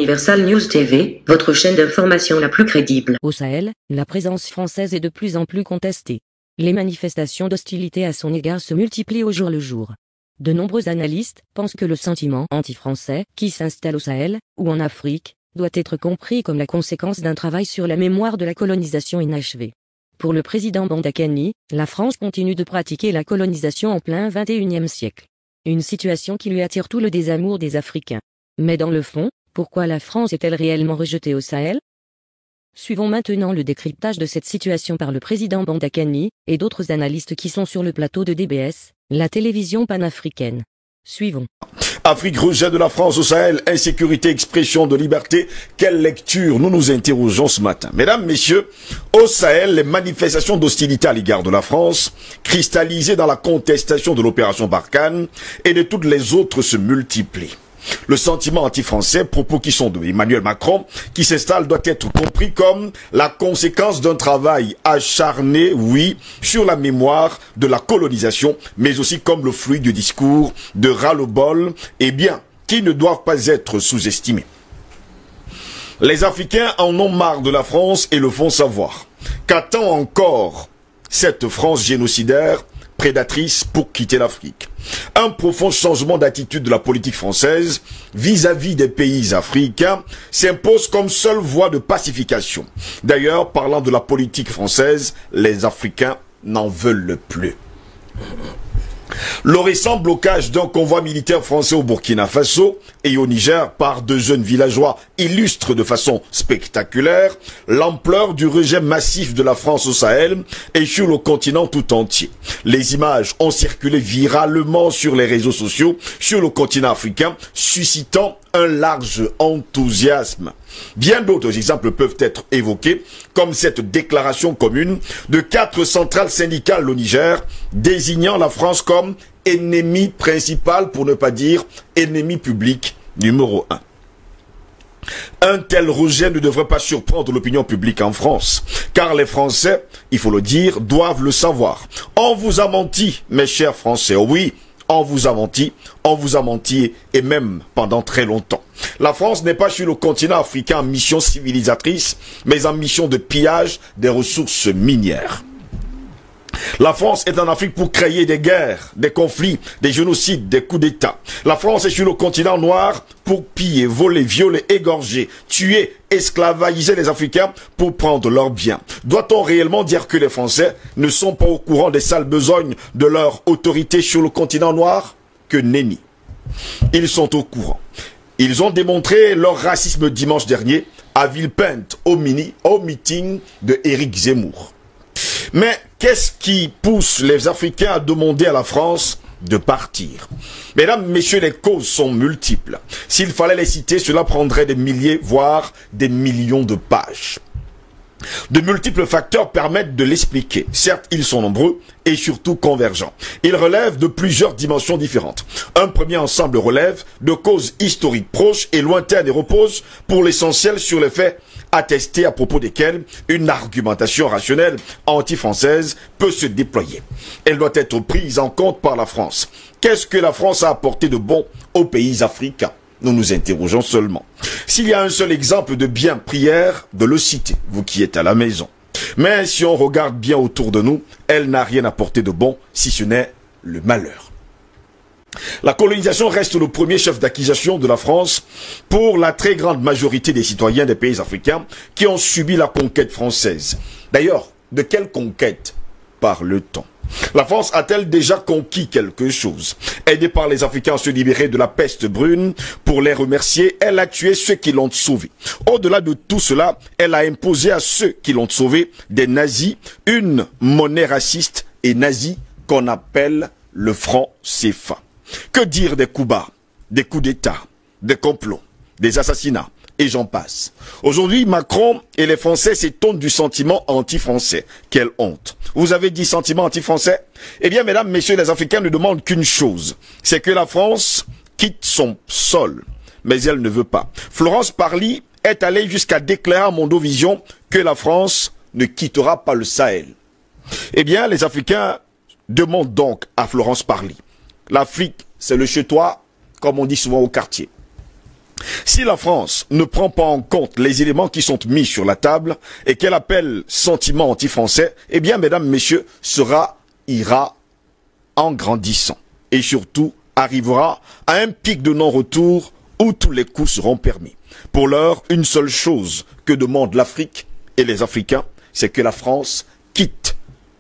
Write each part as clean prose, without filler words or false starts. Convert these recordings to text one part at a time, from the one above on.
Universal News TV, votre chaîne d'information la plus crédible. Au Sahel, la présence française est de plus en plus contestée. Les manifestations d'hostilité à son égard se multiplient au jour le jour. De nombreux analystes pensent que le sentiment anti-français, qui s'installe au Sahel, ou en Afrique, doit être compris comme la conséquence d'un travail sur la mémoire de la colonisation inachevé. Pour le président Bandakani, la France continue de pratiquer la colonisation en plein XXIe siècle. Une situation qui lui attire tout le désamour des Africains. Mais dans le fond, pourquoi la France est-elle réellement rejetée au Sahel? Suivons maintenant le décryptage de cette situation par le président Bandakani, et d'autres analystes qui sont sur le plateau de DBS, la télévision panafricaine. Suivons. Afrique, rejet de la France au Sahel, insécurité, expression de liberté. Quelle lecture nous nous interrogeons ce matin. Mesdames, messieurs, au Sahel, les manifestations d'hostilité à l'égard de la France, cristallisées dans la contestation de l'opération Barkhane et de toutes les autres se multiplient. Le sentiment anti-français, propos qui sont de Emmanuel Macron, qui s'installe, doit être compris comme la conséquence d'un travail acharné, oui, sur la mémoire de la colonisation, mais aussi comme le fruit du discours de ras-le-bol, eh bien, qui ne doivent pas être sous-estimés. Les Africains en ont marre de la France et le font savoir. Qu'attend encore cette France génocidaire, prédatrice pour quitter l'Afrique? Un profond changement d'attitude de la politique française vis-à-vis des pays africains s'impose comme seule voie de pacification. D'ailleurs, parlant de la politique française, les Africains n'en veulent plus. Le récent blocage d'un convoi militaire français au Burkina Faso et au Niger par deux jeunes villageois illustre de façon spectaculaire l'ampleur du rejet massif de la France au Sahel et sur le continent tout entier. Les images ont circulé viralement sur les réseaux sociaux sur le continent africain, suscitant un large enthousiasme. Bien d'autres exemples peuvent être évoqués, comme cette déclaration commune de 4 centrales syndicales au Niger, désignant la France comme ennemi principal, pour ne pas dire ennemi public numéro 1. Un tel rejet ne devrait pas surprendre l'opinion publique en France, car les Français, il faut le dire, doivent le savoir. On vous a menti, mes chers Français, oui, on vous a menti, et même pendant très longtemps. La France n'est pas sur le continent africain en mission civilisatrice, mais en mission de pillage des ressources minières. La France est en Afrique pour créer des guerres, des conflits, des génocides, des coups d'État. La France est sur le continent noir pour piller, voler, violer, égorger, tuer, esclavagiser les Africains pour prendre leurs biens. Doit-on réellement dire que les Français ne sont pas au courant des sales besognes de leur autorité sur le continent noir? Que nenni. Ils sont au courant. Ils ont démontré leur racisme dimanche dernier à Villepinte au meeting de Éric Zemmour. Mais qu'est-ce qui pousse les Africains à demander à la France de partir? Mesdames, messieurs, les causes sont multiples. S'il fallait les citer, cela prendrait des milliers, voire des millions de pages. De multiples facteurs permettent de l'expliquer. Certes, ils sont nombreux et surtout convergents. Ils relèvent de plusieurs dimensions différentes. Un premier ensemble relève de causes historiques proches et lointaines et repose pour l'essentiel sur les faits attestés à propos desquels une argumentation rationnelle anti-française peut se déployer. Elle doit être prise en compte par la France. Qu'est-ce que la France a apporté de bon aux pays africains? Nous nous interrogeons seulement. S'il y a un seul exemple de bien, prière, de le citer, vous qui êtes à la maison. Mais si on regarde bien autour de nous, elle n'a rien apporté de bon, si ce n'est le malheur. La colonisation reste le premier chef d'accusation de la France pour la très grande majorité des citoyens des pays africains qui ont subi la conquête française. D'ailleurs, de quelle conquête parle-t-on? La France a-t-elle déjà conquis quelque chose? Aidée par les Africains à se libérer de la peste brune, pour les remercier, elle a tué ceux qui l'ont sauvé. Au-delà de tout cela, elle a imposé à ceux qui l'ont sauvé, des nazis, une monnaie raciste et nazie qu'on appelle le franc CFA. Que dire des coups bas, des coups d'État, des complots, des assassinats, et j'en passe. Aujourd'hui, Macron et les Français s'étonnent du sentiment anti-français. Quelle honte. Vous avez dit sentiment anti-français? Eh bien, mesdames, messieurs, les Africains ne demandent qu'une chose. C'est que la France quitte son sol. Mais elle ne veut pas. Florence Parly est allée jusqu'à déclarer à Mondovision que la France ne quittera pas le Sahel. Eh bien, les Africains demandent donc à Florence Parly. L'Afrique, c'est le chez-toi, comme on dit souvent au quartier. Si la France ne prend pas en compte les éléments qui sont mis sur la table et qu'elle appelle sentiment anti-français, eh bien, mesdames, messieurs, ira en grandissant et surtout arrivera à un pic de non-retour où tous les coups seront permis. Pour l'heure, une seule chose que demandent l'Afrique et les Africains, c'est que la France quitte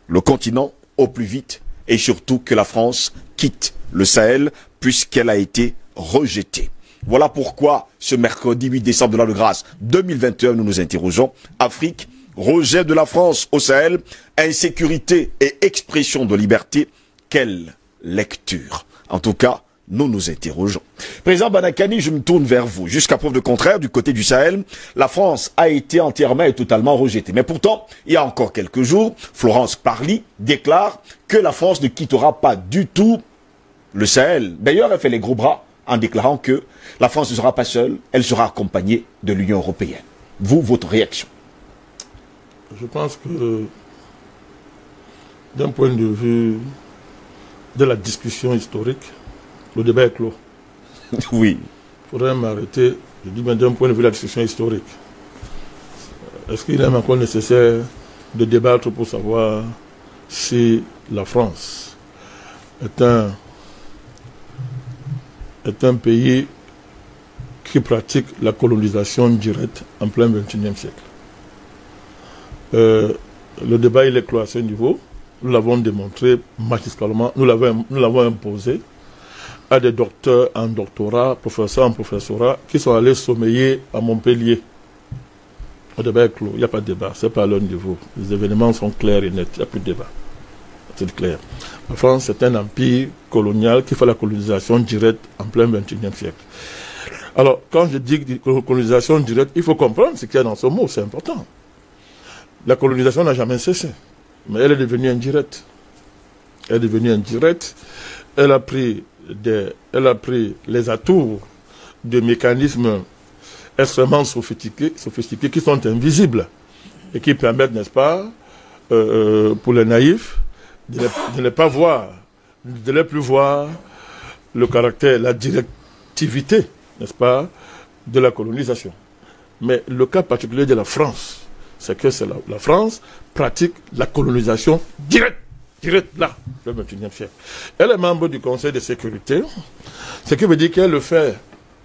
le continent au plus vite et surtout que la France quitte le Sahel puisqu'elle a été rejetée. Voilà pourquoi ce mercredi 8 décembre de l'an de grâce 2021, nous nous interrogeons. Afrique, rejet de la France au Sahel, insécurité et expression de liberté. Quelle lecture? En tout cas, nous nous interrogeons. Président Banakani, je me tourne vers vous. Jusqu'à preuve de contraire, du côté du Sahel, la France a été entièrement et totalement rejetée. Mais pourtant, il y a encore quelques jours, Florence Parly déclare que la France ne quittera pas du tout le Sahel. D'ailleurs, elle fait les gros bras en déclarant que la France ne sera pas seule, elle sera accompagnée de l'Union européenne. Vous, votre réaction? Je pense que, d'un point de vue de la discussion historique, le débat est clos. Oui. Il faudrait m'arrêter, je dis bien d'un point de vue de la discussion historique. Est-ce qu'il est encore nécessaire de débattre pour savoir si la France est un pays qui pratique la colonisation directe en plein XXIe siècle? Le débat il est clos à ce niveau. Nous l'avons démontré magistralement, nous l'avons imposé à des docteurs en doctorat, professeurs en professorat, qui sont allés sommeiller à Montpellier. Le débat est clos, il n'y a pas de débat, ce n'est pas à leur niveau. Les événements sont clairs et nets, il n'y a plus de débat. C'est clair. La France est un empire colonial qui fait la colonisation directe en plein XXIe siècle. Alors, quand je dis colonisation directe, il faut comprendre ce qu'il y a dans ce mot, c'est important. La colonisation n'a jamais cessé, mais elle est devenue indirecte. Elle est devenue indirecte, elle a pris les atours de mécanismes extrêmement sophistiqués qui sont invisibles et qui permettent, n'est-ce pas, pour les naïfs, de ne pas voir, de ne plus voir le caractère, la directivité, n'est-ce pas, de la colonisation. Mais le cas particulier de la France, c'est que la France pratique la colonisation directe là, le XXIe siècle. Elle est membre du Conseil de sécurité, ce qui veut dire qu'elle le fait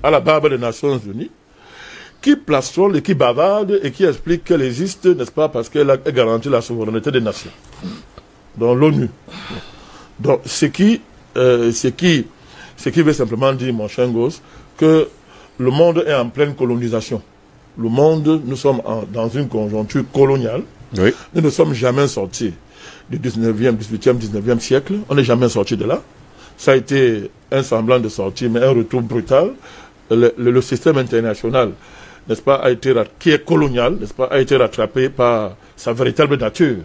à la barbe des Nations Unies, qui plastronne et qui bavarde et qui explique qu'elle existe, n'est-ce pas, parce qu'elle a garanti la souveraineté des nations. Dans l'ONU. Donc, ce qui veut simplement dire, mon cher Gosse, que le monde est en pleine colonisation. Le monde, nous sommes dans une conjoncture coloniale. Oui. Nous ne sommes jamais sortis du 19e, 18e, 19e siècle. On n'est jamais sorti de là. Ça a été un semblant de sortie, mais un retour brutal. Le système international, n'est-ce pas, qui est colonial, n'est-ce pas, a été rattrapé par sa véritable nature.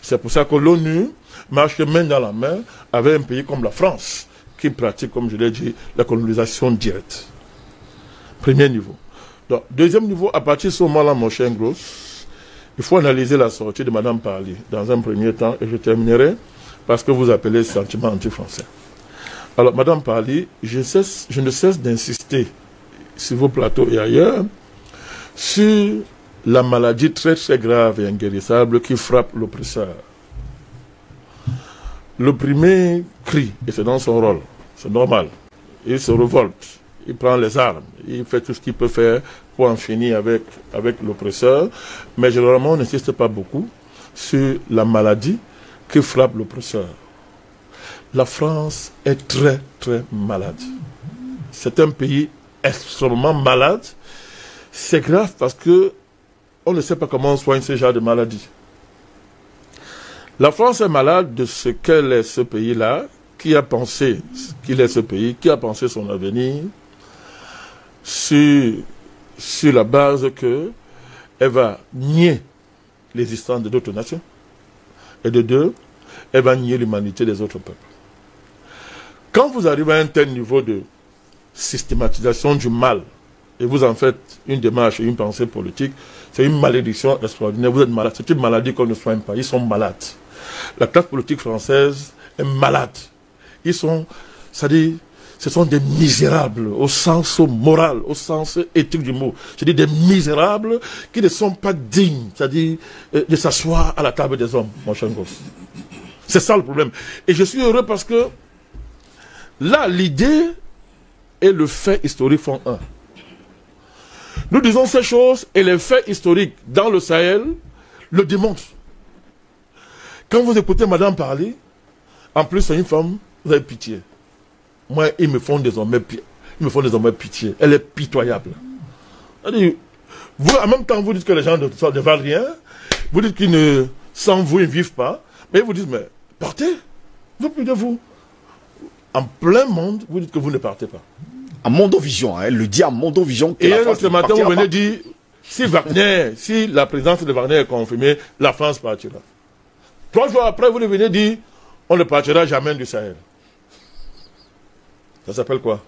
C'est pour ça que l'ONU marche main dans la main avec un pays comme la France, qui pratique, comme je l'ai dit, la colonisation directe. Premier niveau. Donc, deuxième niveau, à partir de ce moment-là, mon cher Gross, il faut analyser la sortie de Mme Parly dans un premier temps, et je terminerai par ce que vous appelez sentiment anti-français. Alors, Mme Parly, je ne cesse d'insister sur vos plateaux et ailleurs sur la maladie très très grave et inguérissable qui frappe l'oppresseur. L'opprimé crie, et c'est dans son rôle, c'est normal. Il se révolte, il prend les armes, il fait tout ce qu'il peut faire pour en finir avec l'oppresseur, mais généralement on n'insiste pas beaucoup sur la maladie qui frappe l'oppresseur. La France est très très malade. C'est un pays extrêmement malade. C'est grave parce que on ne sait pas comment on soigne ce genre de maladie. La France est malade de ce qu'elle est ce pays-là, qui a pensé qu'il est ce pays, qui a pensé son avenir, sur la base qu'elle va nier l'existence de d'autres nations. Et de deux, elle va nier l'humanité des autres peuples. Quand vous arrivez à un tel niveau de systématisation du mal, et vous en faites une démarche et une pensée politique, c'est une malédiction extraordinaire. Vous êtes malade. C'est une maladie qu'on ne soigne pas. Ils sont malades. La classe politique française est malade. Ils sont, c'est-à-dire, ce sont des misérables au sens moral, au sens éthique du mot. Je dis des misérables qui ne sont pas dignes, c'est-à-dire de s'asseoir à la table des hommes, mon cher gosse. C'est ça le problème. Et je suis heureux parce que là, l'idée et le fait historique font un. Nous disons ces choses et les faits historiques dans le Sahel le démontrent. Quand vous écoutez madame parler, en plus c'est une femme, vous avez pitié. Moi, ils me font désormais pitié. Elle est pitoyable. Vous, en même temps, vous dites que les gens ne valent rien. Vous dites qu'ils ne, sans vous, ils ne vivent pas. Mais ils vous disent, mais partez. Vous plus de vous. En plein monde, vous dites que vous ne partez pas. À Mondovision, hein, elle le dit à Mondovision. Et ce matin, vous venez dire, si Wagner, si la présence de Wagner est confirmée, la France partira. 3 jours après, vous venez dire, on ne partira jamais du Sahel. Ça s'appelle quoi?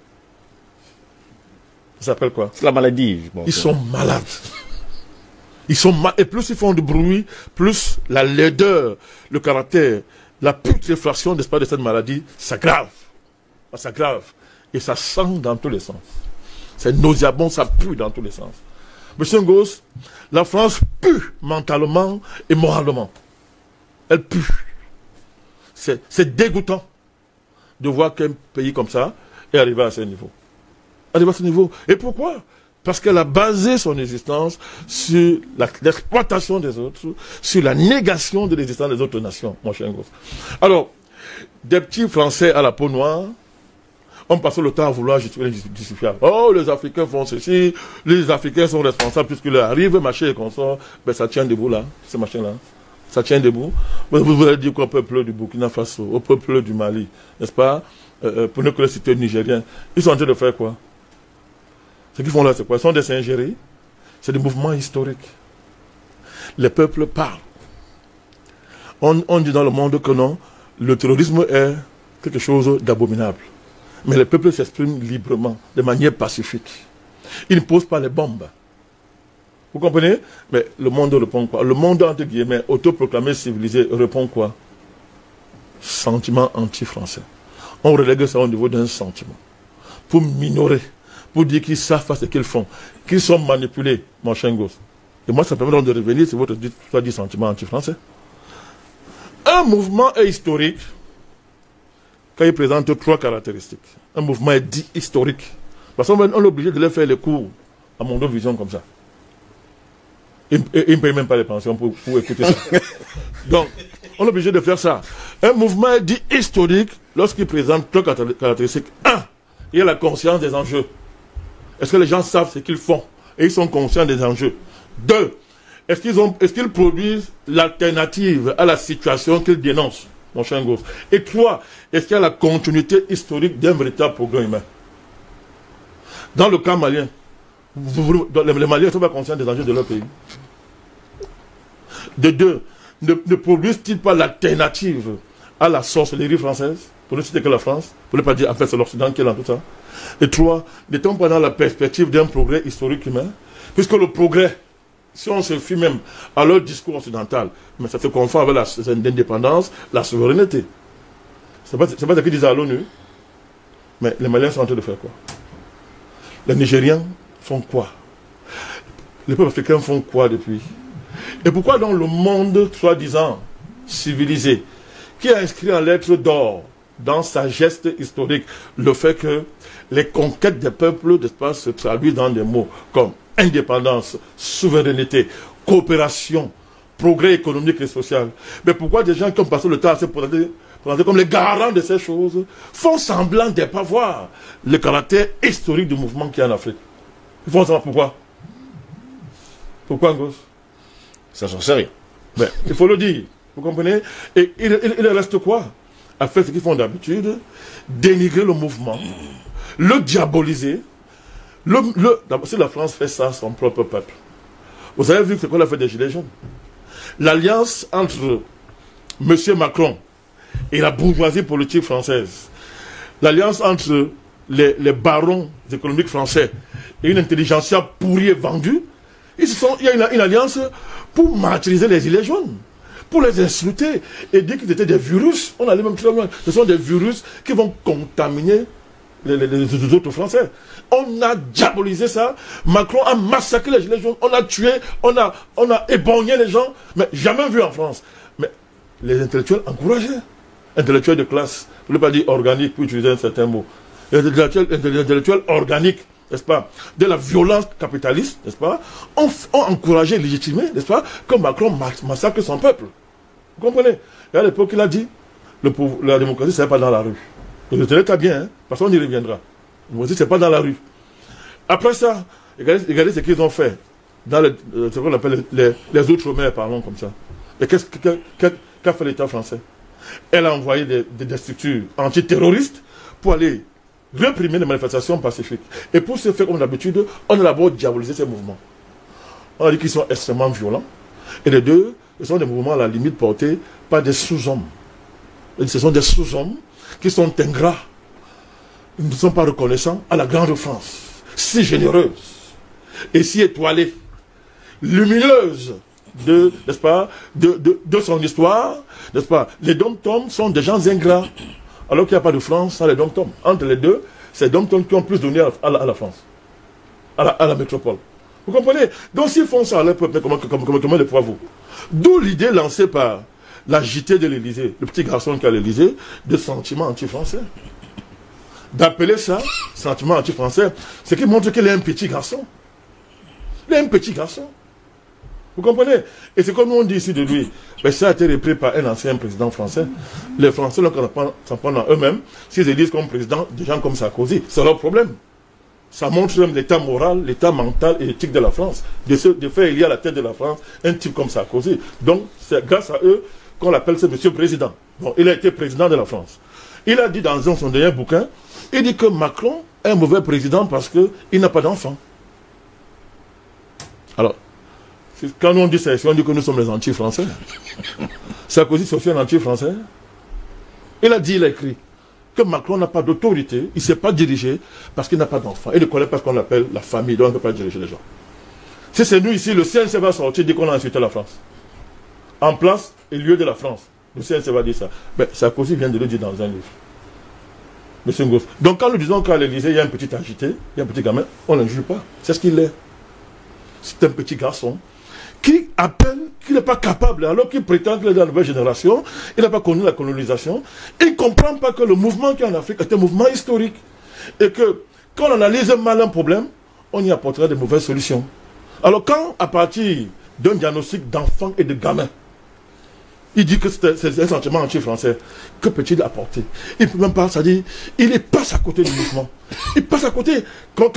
Ça s'appelle quoi? C'est la maladie. Je pense. Ils sont malades. Ils sont et plus ils font du bruit, plus la laideur, le caractère, la putréfaction, n'est-ce pas, de cette maladie s'aggrave. Ça s'aggrave. Et ça sent dans tous les sens. C'est nauséabond, ça pue dans tous les sens. Monsieur Ngos, la France pue mentalement et moralement. Elle pue. C'est dégoûtant de voir qu'un pays comme ça est arrivé à ce niveau. Arrivé à ce niveau. Et pourquoi? Parce qu'elle a basé son existence sur l'exploitation des autres, sur la négation de l'existence des autres nations, mon cher Ngos. Alors, des petits Français à la peau noire, on passe le temps à vouloir justifier. Oh, les Africains font ceci, les Africains sont responsables puisqu'ils arrivent, machin et consort. Ben, ça tient debout là, ce machin-là. Ça tient debout. Vous allez dire qu'au peuple du Burkina Faso, au peuple du Mali, n'est-ce pas, pour ne que les citer nigériens, ils sont en train de faire quoi? Ce qu'ils font là, c'est quoi? Ils sont des singeries. C'est des mouvements historiques. Les peuples parlent. On dit dans le monde que non, le terrorisme est quelque chose d'abominable. Mais les peuples s'expriment librement, de manière pacifique. Ils ne posent pas les bombes. Vous comprenez? Mais le monde répond quoi? Le monde, entre guillemets, autoproclamé civilisé, répond quoi? Sentiment anti-français. On relègue ça au niveau d'un sentiment. Pour minorer, pour dire qu'ils savent pas ce qu'ils font, qu'ils sont manipulés, mon cher gosse. Et moi, ça permet donc de revenir sur votre dit sentiment anti-français. Un mouvement est historique quand il présente 3 caractéristiques. Un mouvement est dit historique. Parce qu'on est obligé de leur faire les cours à Mondovision comme ça. Ils ne payent même pas les pensions pour écouter ça. Donc, on est obligé de faire ça. Un mouvement est dit historique lorsqu'il présente 3 caractéristiques. 1, il y a la conscience des enjeux. Est-ce que les gens savent ce qu'ils font et ils sont conscients des enjeux? 2, est-ce qu'ils produisent l'alternative à la situation qu'ils dénoncent, mon cher Ngos? Et 3, est-ce qu'il y a la continuité historique d'un véritable progrès humain? Dans le cas malien, les Maliens ne sont pas conscients des enjeux de leur pays. De 2, ne produisent-ils pas l'alternative à la sorcellerie française, pour ne citer que la France, pour ne pas dire en fait c'est l'Occident qui est dans tout ça? Et 3, n'est-on pas dans la perspective d'un progrès historique humain? Puisque le progrès, si on se fie même à leur discours occidental, mais ça se confond avec l'indépendance, la souveraineté. C'est pas ce qu'ils disent à l'ONU. Mais les Maliens sont en train de faire quoi? Les Nigériens font quoi? Les peuples africains font quoi depuis? Et pourquoi dans le monde, soi-disant, civilisé, qui a inscrit en lettres d'or dans sa geste historique le fait que les conquêtes des peuples d'espace se traduisent dans des mots comme indépendance, souveraineté, coopération, progrès économique et social. Mais pourquoi des gens qui ont passé le temps à se présenter comme les garants de ces choses font semblant de ne pas voir le caractère historique du mouvement qui est en Afrique? Ils font savoir pourquoi. Pourquoi, Ngos? Ça, j'en sais rien. Mais il faut le dire. Vous comprenez? Et il reste quoi? À faire ce qu'ils font d'habitude, dénigrer le mouvement, le diaboliser. Si la France fait ça à son propre peuple, vous avez vu ce qu'on a fait des Gilets jaunes. L'alliance entre M. Macron et la bourgeoisie politique française, l'alliance entre les barons économiques français et une intelligentsia pourrie et vendue, il y a une alliance pour martyriser les Gilets jaunes, pour les insulter et dire qu'ils étaient des virus. On allait même très loin. Ce sont des virus qui vont contaminer les autres Français. On a diabolisé ça. Macron a massacré les Gilets jaunes. On a tué, on a éborgné les gens. Mais jamais vu en France. Mais les intellectuels encourageaient. Intellectuels de classe. Je ne veux pas dire organique pour utiliser un certain mot. Les intellectuels organiques, n'est-ce pas, de la violence capitaliste, n'est-ce pas, ont encouragé, légitimé, n'est-ce pas, que Macron massacre son peuple. Vous comprenez? Et à l'époque, il a dit, la démocratie, ce n'est pas dans la rue. Et le très bien, hein, parce qu'on y reviendra. La démocratie, ce n'est pas dans la rue. Après ça, regardez ce qu'ils ont fait dans ce qu'on appelle les outre-mer, parlons comme ça. Et qu'a fait l'État français? Elle a envoyé des structures antiterroristes pour aller réprimer les manifestations pacifiques. Et pour ce faire, comme d'habitude, on a d'abord diabolisé ces mouvements. On a dit qu'ils sont extrêmement violents. Et les deux, ce sont des mouvements à la limite portés par des sous-hommes. Ce sont des sous-hommes qui sont ingrats. Ils ne sont pas reconnaissants à la grande France, si généreuse et si étoilée, lumineuse n'est-ce pas, de son histoire, n'est-ce pas. Les dom-toms sont des gens ingrats, alors qu'il n'y a pas de France sans les dom-toms. Entre les deux, c'est les dom-toms qui ont plus donné à la France, à la métropole. Vous comprenez? Donc s'ils font ça à leur peuple, comment les poivreaux? D'où l'idée lancée par la JT de l'Élysée, le petit garçon qui est à l'Élysée, de sentiments anti-français. D'appeler ça sentiment anti-français, ce qui montre qu'il est un petit garçon. Il est un petit garçon. Vous comprenez? Et c'est comme on dit ici de lui. Mais ça a été repris par un ancien président français. Les Français s'en prennent à eux-mêmes. S'ils élisent comme président des gens comme Sarkozy, c'est leur problème. Ça montre même l'état moral, l'état mental et éthique de la France. De faire élire à la tête de la France un type comme Sarkozy. Donc, c'est grâce à eux qu'on l'appelle ce monsieur président. Bon, il a été président de la France. Il a dit dans son dernier bouquin, il dit que Macron est un mauvais président parce qu'il n'a pas d'enfant. Alors, quand on dit ça, on dit que nous sommes les anti-français. Sarkozy, c'est aussi un anti-français. Il a dit, il a écrit, que Macron n'a pas d'autorité, il ne sait pas diriger parce qu'il n'a pas d'enfant. Il ne connaît pas ce qu'on appelle la famille, donc il ne peut pas diriger les gens. Si c'est nous ici, le CNC va sortir dès qu'on a insulté la France. En place et lieu de la France. Le CNC va dire ça. Mais Sarkozy vient de le dire dans un livre. Monsieur Ngos. Donc quand nous disons qu'à l'Élysée, il y a un petit agité, il y a un petit gamin, on ne l'injure pas. C'est ce qu'il est. C'est un petit garçon qui appelle, qui n'est pas capable, alors qu'il prétend qu'il est de la nouvelle génération, il n'a pas connu la colonisation, il ne comprend pas que le mouvement qui est en Afrique est un mouvement historique. Et que quand on analyse mal un problème, on y apportera de mauvaises solutions. Alors quand, à partir d'un diagnostic d'enfants et de gamins, il dit que c'est un sentiment anti-français, que peut-il apporter? Il ne peut même pas, c'est-à-dire, il passe à côté du mouvement. Il passe à côté. Comment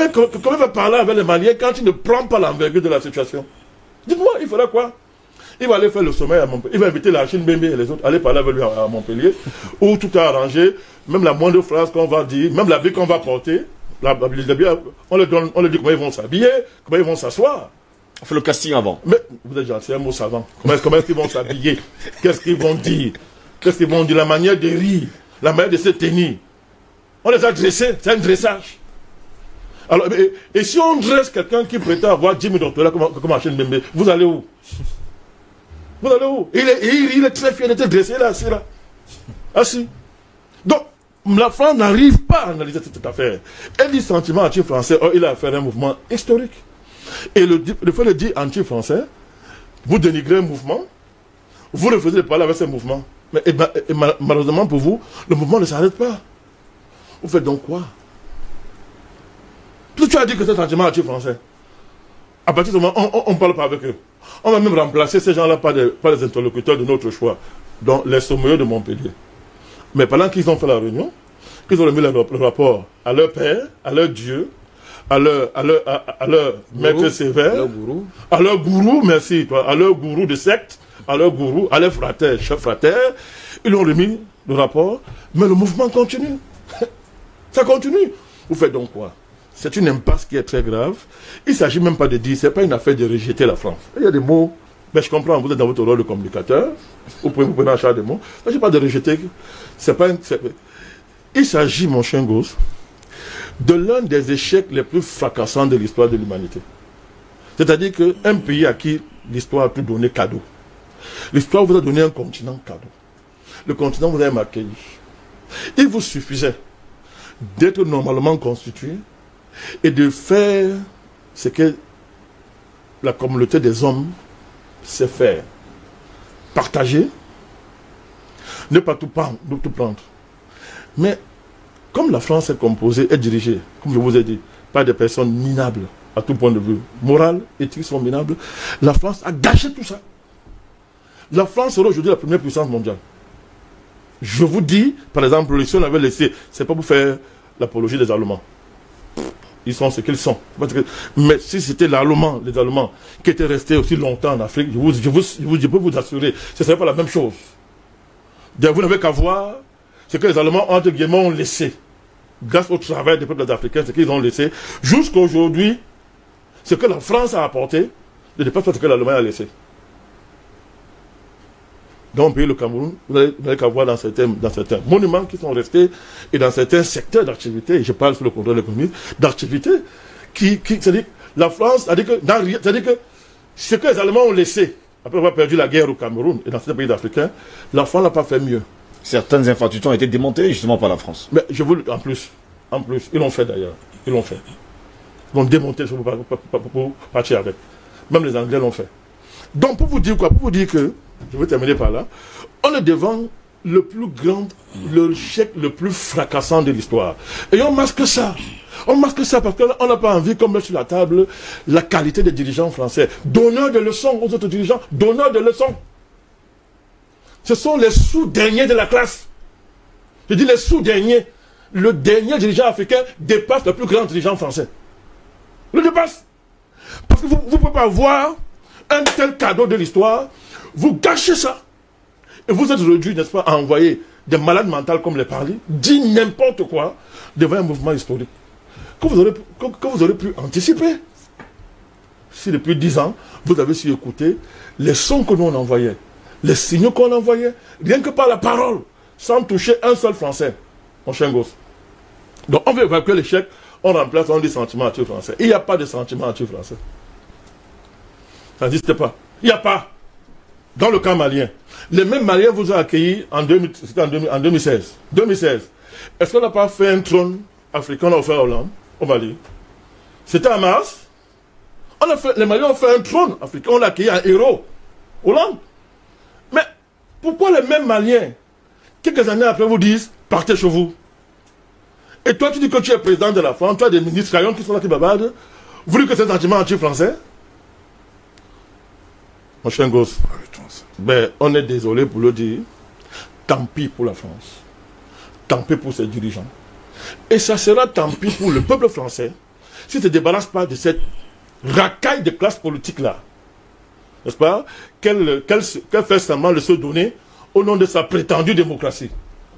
il va parler avec les Maliens quand il ne prend pas l'envergure de la situation? Dites-moi, il fera quoi? Il va aller faire le sommet à Montpellier. Il va inviter la Chine Bembe et les autres, aller parler avec lui à Montpellier, où tout est arrangé, même la moindre phrase qu'on va dire, même l'habit qu'on va porter, on leur dit comment ils vont s'habiller, comment ils vont s'asseoir. On fait le casting avant. Mais vous êtes gentil, c'est un mot savant. Comment est-ce qu'ils vont s'habiller? Qu'est-ce qu'ils vont dire? Qu'est-ce qu'ils vont dire? La manière de rire, la manière de se tenir. On les a dressés, c'est un dressage. Alors, et si on dresse quelqu'un qui prétend avoir 10 000 doctorats comme Achille Mbembe, vous allez où? Vous allez où? Il est très fier d'être dressé là, assis là. Assis. Donc, la France n'arrive pas à analyser cette affaire. Elle dit sentiment anti-français, il a fait un mouvement historique. Et le fait de dire anti-français, vous dénigrez un mouvement, vous refusez de parler avec ce mouvement. Mais malheureusement pour vous, le mouvement ne s'arrête pas. Vous faites donc quoi? Tout tu as dit que c'est un sentiment anti-français. À partir de ce moment, on ne parle pas avec eux. On va même remplacer ces gens-là par les interlocuteurs de notre choix, dont les sommeliers de Montpellier. Mais pendant qu'ils ont fait la réunion, ils ont remis le rapport à leur père, à leur Dieu, à leur maître sévère, à leur gourou, merci, toi, à leur gourou de secte, à leur gourou, à leur frater, chef frater. Ils ont remis le rapport, mais le mouvement continue. Ça continue. Vous faites donc quoi? C'est une impasse qui est très grave. Il ne s'agit même pas de dire, ce n'est pas une affaire de rejeter la France. Il y a des mots, mais je comprends, vous êtes dans votre rôle de communicateur, vous pouvez vous prendre en charge des mots. Il ne s'agit pas de rejeter. Il s'agit, mon chien gosse, de l'un des échecs les plus fracassants de l'histoire de l'humanité. C'est-à-dire qu'un pays à qui l'histoire a tout donné cadeau. L'histoire vous a donné un continent cadeau. Le continent vous a accueilli. Il vous suffisait d'être normalement constitué et de faire ce que la communauté des hommes sait faire. Partager, ne pas tout prendre. Mais comme la France est composée et dirigée, comme je vous ai dit, par des personnes minables à tout point de vue, moral, éthique sont minables, la France a gâché tout ça. La France sera aujourd'hui la première puissance mondiale. Je vous dis, par exemple, si on avait laissé, c'est pas pour faire l'apologie des Allemands. Ils sont ce qu'ils sont. Mais si c'était les Allemands qui étaient restés aussi longtemps en Afrique, je peux vous assurer, ce ne serait pas la même chose. Vous n'avez qu'à voir ce que les Allemands, entre guillemets, ont laissé. Grâce au travail des peuples africains, ce qu'ils ont laissé. Jusqu'à aujourd'hui, ce que la France a apporté ne dépasse pas ce que l'Allemagne a laissé. Dans le pays, le Cameroun, vous n'avez qu'à voir dans certains monuments qui sont restés et dans certains secteurs d'activité, et je parle sur le contrôle économique, d'activité, c'est-à-dire la France, c'est-à-dire que ce que les Allemands ont laissé, après avoir perdu la guerre au Cameroun et dans certains pays africains, la France n'a pas fait mieux. Certaines infrastructures ont été démantelées justement par la France. Mais je vous en plus, ils l'ont fait d'ailleurs. Ils l'ont fait. Ils l'ont démonté pour partir avec. Même les Anglais l'ont fait. Donc pour vous dire quoi? Pour vous dire que, je vais terminer par là, on est devant le plus grand, le chèque le plus fracassant de l'histoire. Et on masque ça. On masque ça parce qu'on n'a pas envie, comme mettre sur la table, la qualité des dirigeants français. Donneurs de leçons aux autres dirigeants, donneurs de leçons. Ce sont les sous-derniers de la classe. Je dis les sous-derniers. Le dernier dirigeant africain dépasse le plus grand dirigeant français. Le dépasse. Parce que vous ne pouvez pas avoir un tel cadeau de l'histoire. Vous gâchez ça. Et vous êtes aujourd'hui, n'est-ce pas, à envoyer des malades mentaux comme les parler, dire n'importe quoi devant un mouvement historique. Que vous aurez pu anticiper. Si depuis 10 ans, vous avez su écouter les sons que nous on envoyait. Les signaux qu'on envoyait, rien que par la parole, sans toucher un seul Français, mon chien gosse. Donc on veut évacuer l'échec, on remplace, on dit sentiment anti-français. Il n'y a pas de sentiment anti-français. Ça n'existe pas. Il n'y a pas. Dans le camp malien, les mêmes Maliens vous ont accueilli en 2016. 2016. Est-ce qu'on n'a pas fait un trône africain au Hollande, au Mali? C'était en mars. Les Maliens ont fait un trône africain, on l'a accueilli en héros. Hollande. Mais pourquoi les mêmes Maliens, quelques années après, vous disent partez chez vous? Et toi, tu dis que tu es président de la France, tu as des ministres qui sont là qui bavardent. Vous dites que c'est un sentiment anti-français? Mon chien gosse. Ben, on est désolé pour le dire. Tant pis pour la France. Tant pis pour ses dirigeants. Et ça sera tant pis pour le peuple français s'il ne se débarrasse pas de cette racaille de classe politique-là. N'est-ce pas? Qu'elle fait seulement le se donner au nom de sa prétendue démocratie.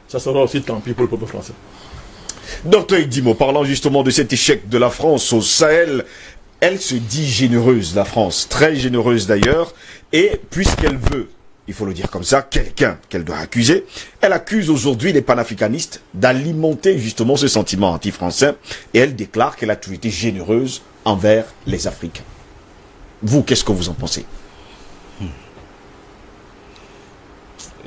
Ça sera aussi tant pis pour le peuple français. Docteur Idimo, parlant justement de cet échec de la France au Sahel, elle se dit généreuse, la France, très généreuse d'ailleurs, et puisqu'elle veut, il faut le dire comme ça, quelqu'un qu'elle doit accuser, elle accuse aujourd'hui les panafricanistes d'alimenter justement ce sentiment anti-français, et elle déclare qu'elle a toujours été généreuse envers les Africains. Vous, qu'est-ce que vous en pensez?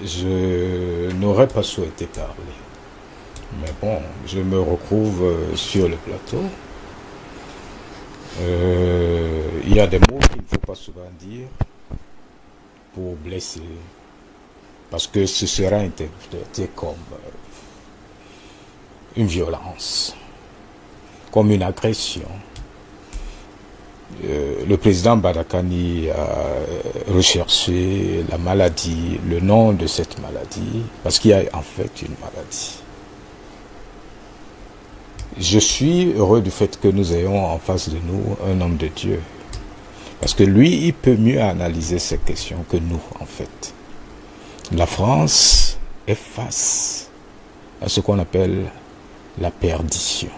Je n'aurais pas souhaité parler. Mais bon, je me retrouve sur le plateau. Il y a des mots qu'il ne faut pas souvent dire pour blesser. Parce que ce sera interprété comme une violence, comme une agression. Le président Badakani a recherché la maladie, le nom de cette maladie, parce qu'il y a en fait une maladie. Je suis heureux du fait que nous ayons en face de nous un homme de Dieu. Parce que lui, il peut mieux analyser ces questions que nous, en fait. La France est face à ce qu'on appelle la perdition,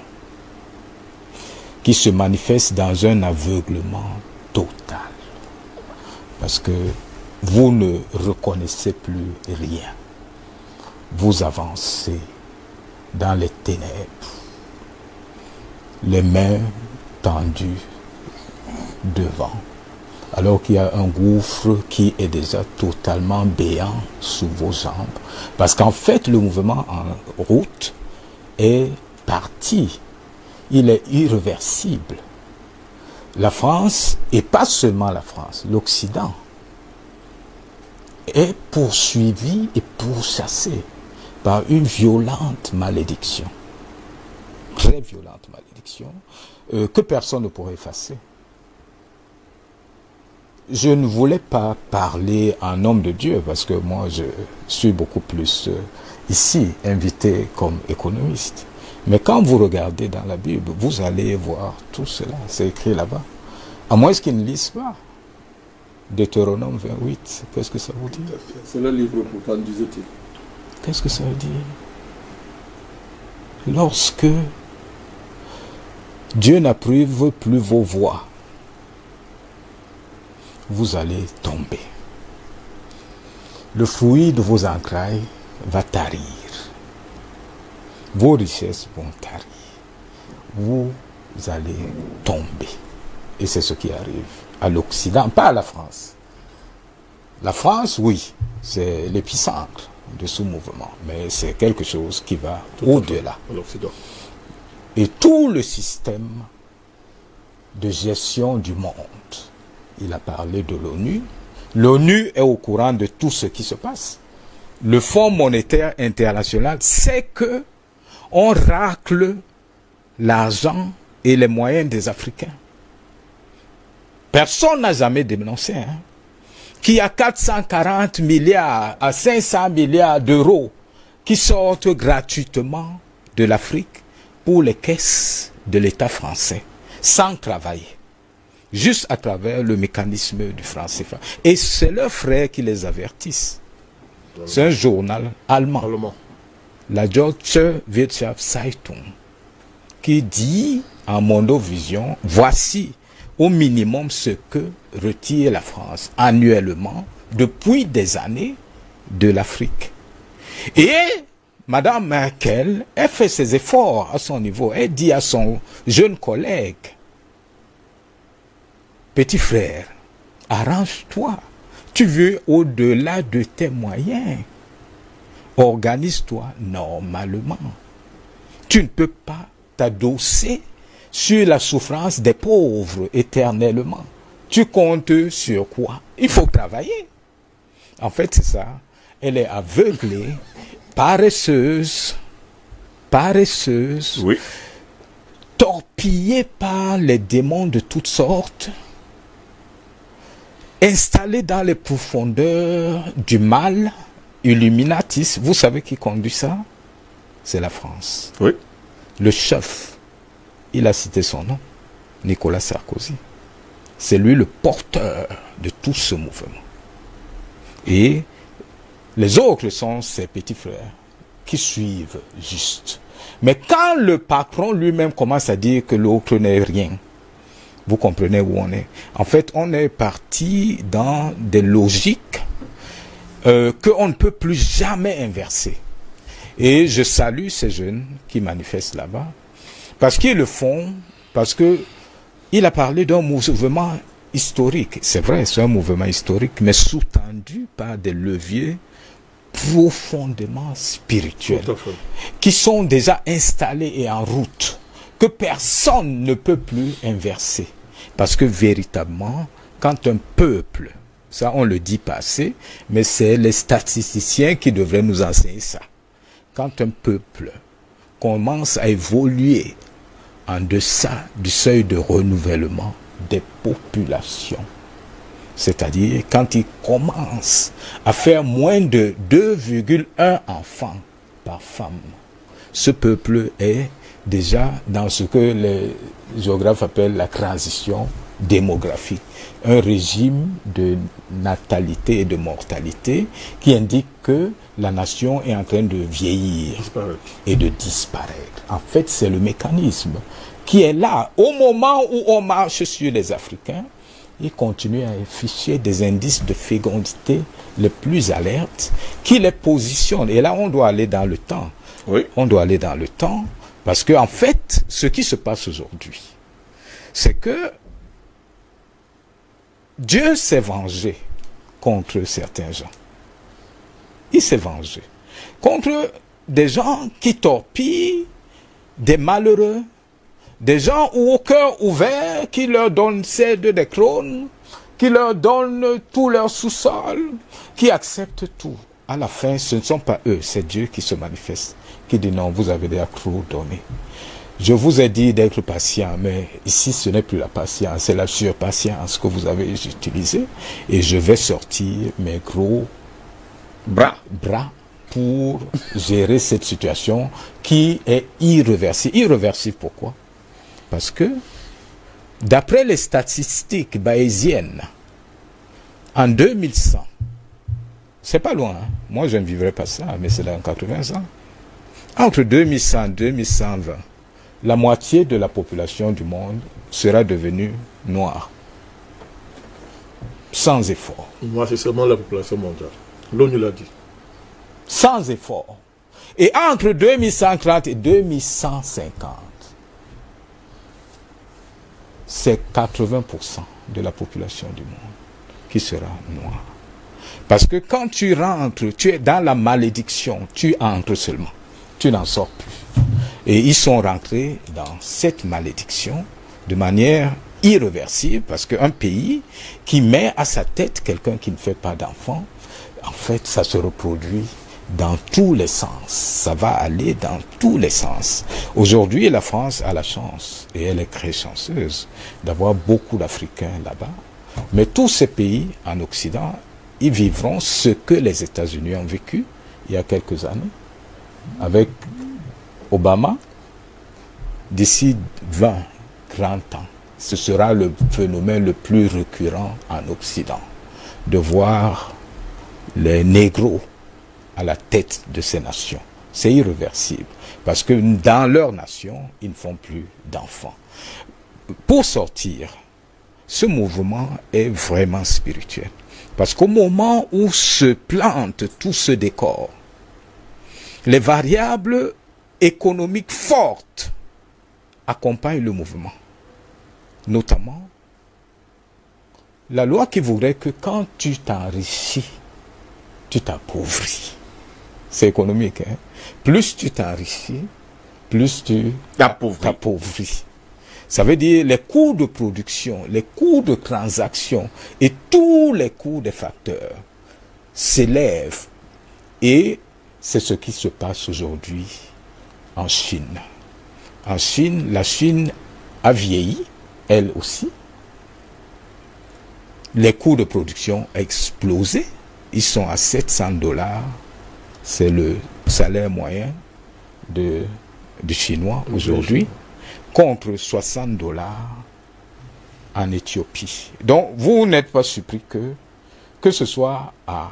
qui se manifeste dans un aveuglement total. Parce que vous ne reconnaissez plus rien. Vous avancez dans les ténèbres, les mains tendues devant, alors qu'il y a un gouffre qui est déjà totalement béant sous vos jambes. Parce qu'en fait, le mouvement en route est parti, il est irréversible. La France, et pas seulement la France, l'Occident, est poursuivi et pourchassé par une violente malédiction. Très violente malédiction, que personne ne pourrait effacer. Je ne voulais pas parler en homme de Dieu, parce que moi je suis beaucoup plus ici invité comme économiste. Mais quand vous regardez dans la Bible, vous allez voir tout cela, c'est écrit là-bas. À moins qu'ils ne lisent pas. Deutéronome 28, qu'est-ce que ça vous dit? C'est le livre pourtant, disait-il. Qu'est-ce que ça veut dire? Lorsque Dieu n'approuve plus vos voies, vous allez tomber. Le fruit de vos entrailles va tarir. Vos richesses vont tarir. Vous allez tomber. Et c'est ce qui arrive à l'Occident, pas à la France. La France, oui, c'est l'épicentre de ce mouvement, mais c'est quelque chose qui va au-delà. Et tout le système de gestion du monde, il a parlé de l'ONU. L'ONU est au courant de tout ce qui se passe. Le Fonds monétaire international sait que on racle l'argent et les moyens des Africains. Personne n'a jamais dénoncé qu'il y a 440 milliards à 500 milliards d'euros qui sortent gratuitement de l'Afrique pour les caisses de l'État français, sans travailler, juste à travers le mécanisme du franc CFA. Et c'est leurs frères qui les avertissent. C'est un journal allemand, la Deutsche Wirtschaftszeitung, qui dit en Mondovision, voici au minimum ce que retire la France annuellement depuis des années de l'Afrique. Et Madame Merkel, elle fait ses efforts à son niveau. Elle dit à son jeune collègue, petit frère, arrange-toi. Tu veux au-delà de tes moyens. Organise-toi normalement. Tu ne peux pas t'adosser sur la souffrance des pauvres éternellement. Tu comptes sur quoi? Il faut travailler. En fait, c'est ça. Elle est aveuglée, paresseuse, Oui. torpillée par les démons de toutes sortes, installée dans les profondeurs du mal, illuminatis. Vous savez qui conduit ça? C'est la France. Oui. Le chef, il a cité son nom, Nicolas Sarkozy. C'est lui le porteur de tout ce mouvement. Et les autres sont ses petits frères qui suivent juste. Mais quand le patron lui-même commence à dire que l'autre n'est rien, vous comprenez où on est. En fait, on est parti dans des logiques qu'on ne peut plus jamais inverser. Et je salue ces jeunes qui manifestent là-bas, parce qu'ils le font, parce que il a parlé d'un mouvement historique. C'est vrai, c'est un mouvement historique, mais sous-tendu par des leviers profondément spirituels, qui sont déjà installés et en route, que personne ne peut plus inverser. Parce que véritablement, quand un peuple, ça on le dit pas assez, mais c'est les statisticiens qui devraient nous enseigner ça. Quand un peuple commence à évoluer en deçà du seuil de renouvellement des populations, c'est-à-dire quand il commence à faire moins de 2,1 enfants par femme, ce peuple est déjà dans ce que les géographes appellent la transition démographique, un régime de natalité et de mortalité qui indique que la nation est en train de vieillir et de disparaître. En fait, c'est le mécanisme qui est là. Au moment où on marche sur les Africains, il continue à afficher des indices de fécondité les plus alertes qui les positionnent. Et là, on doit aller dans le temps. Oui. On doit aller dans le temps parce que, en fait, ce qui se passe aujourd'hui, c'est que Dieu s'est vengé contre certains gens. Il s'est vengé contre des gens qui torpillent des malheureux, des gens au cœur ouvert qui leur donnent cèdre des crônes, qui leur donnent tout leur sous-sol, qui acceptent tout. À la fin, ce ne sont pas eux, c'est Dieu qui se manifeste, qui dit non, vous avez déjà trop donné. Je vous ai dit d'être patient, mais ici ce n'est plus la patience, c'est la surpatience que vous avez utilisée. Et je vais sortir mes gros bras pour gérer cette situation qui est irréversible. Irréversible pourquoi? Parce que, d'après les statistiques bayésiennes, en 2100, c'est pas loin, hein? Moi je ne vivrai pas ça, mais c'est dans 80 ans. Entre 2100 et 2120, la moitié de la population du monde sera devenue noire. Sans effort. Moi, c'est seulement la population mondiale. L'ONU l'a dit. Sans effort. Et entre 2130 et 2150, c'est 80% de la population du monde qui sera noire. Parce que quand tu rentres, tu es dans la malédiction, tu entres seulement. Tu n'en sors plus. Et ils sont rentrés dans cette malédiction de manière irréversible parce qu'un pays qui met à sa tête quelqu'un qui ne fait pas d'enfants, en fait, ça se reproduit dans tous les sens. Ça va aller dans tous les sens. Aujourd'hui, la France a la chance, et elle est très chanceuse, d'avoir beaucoup d'Africains là-bas. Mais tous ces pays en Occident, ils vivront ce que les États-Unis ont vécu il y a quelques années, avec Obama, d'ici 20, 30 ans. Ce sera le phénomène le plus récurrent en Occident, de voir les négros à la tête de ces nations. C'est irréversible, parce que dans leur nation, ils ne font plus d'enfants. Pour sortir, ce mouvement est vraiment spirituel. Parce qu'au moment où se plante tout ce décor, les variables économiques fortes accompagnent le mouvement. Notamment, la loi qui voudrait que quand tu t'enrichis, tu t'appauvris. C'est économique, hein? Plus tu t'enrichis, plus tu t'appauvris. Ça veut dire les coûts de production, les coûts de transaction et tous les coûts des facteurs s'élèvent. Et c'est ce qui se passe aujourd'hui en Chine. En Chine, la Chine a vieilli, elle aussi. Les coûts de production ont explosé. Ils sont à 700 $. C'est le salaire moyen du Chinois aujourd'hui, contre 60 $ en Éthiopie. Donc, vous n'êtes pas surpris que ce soit à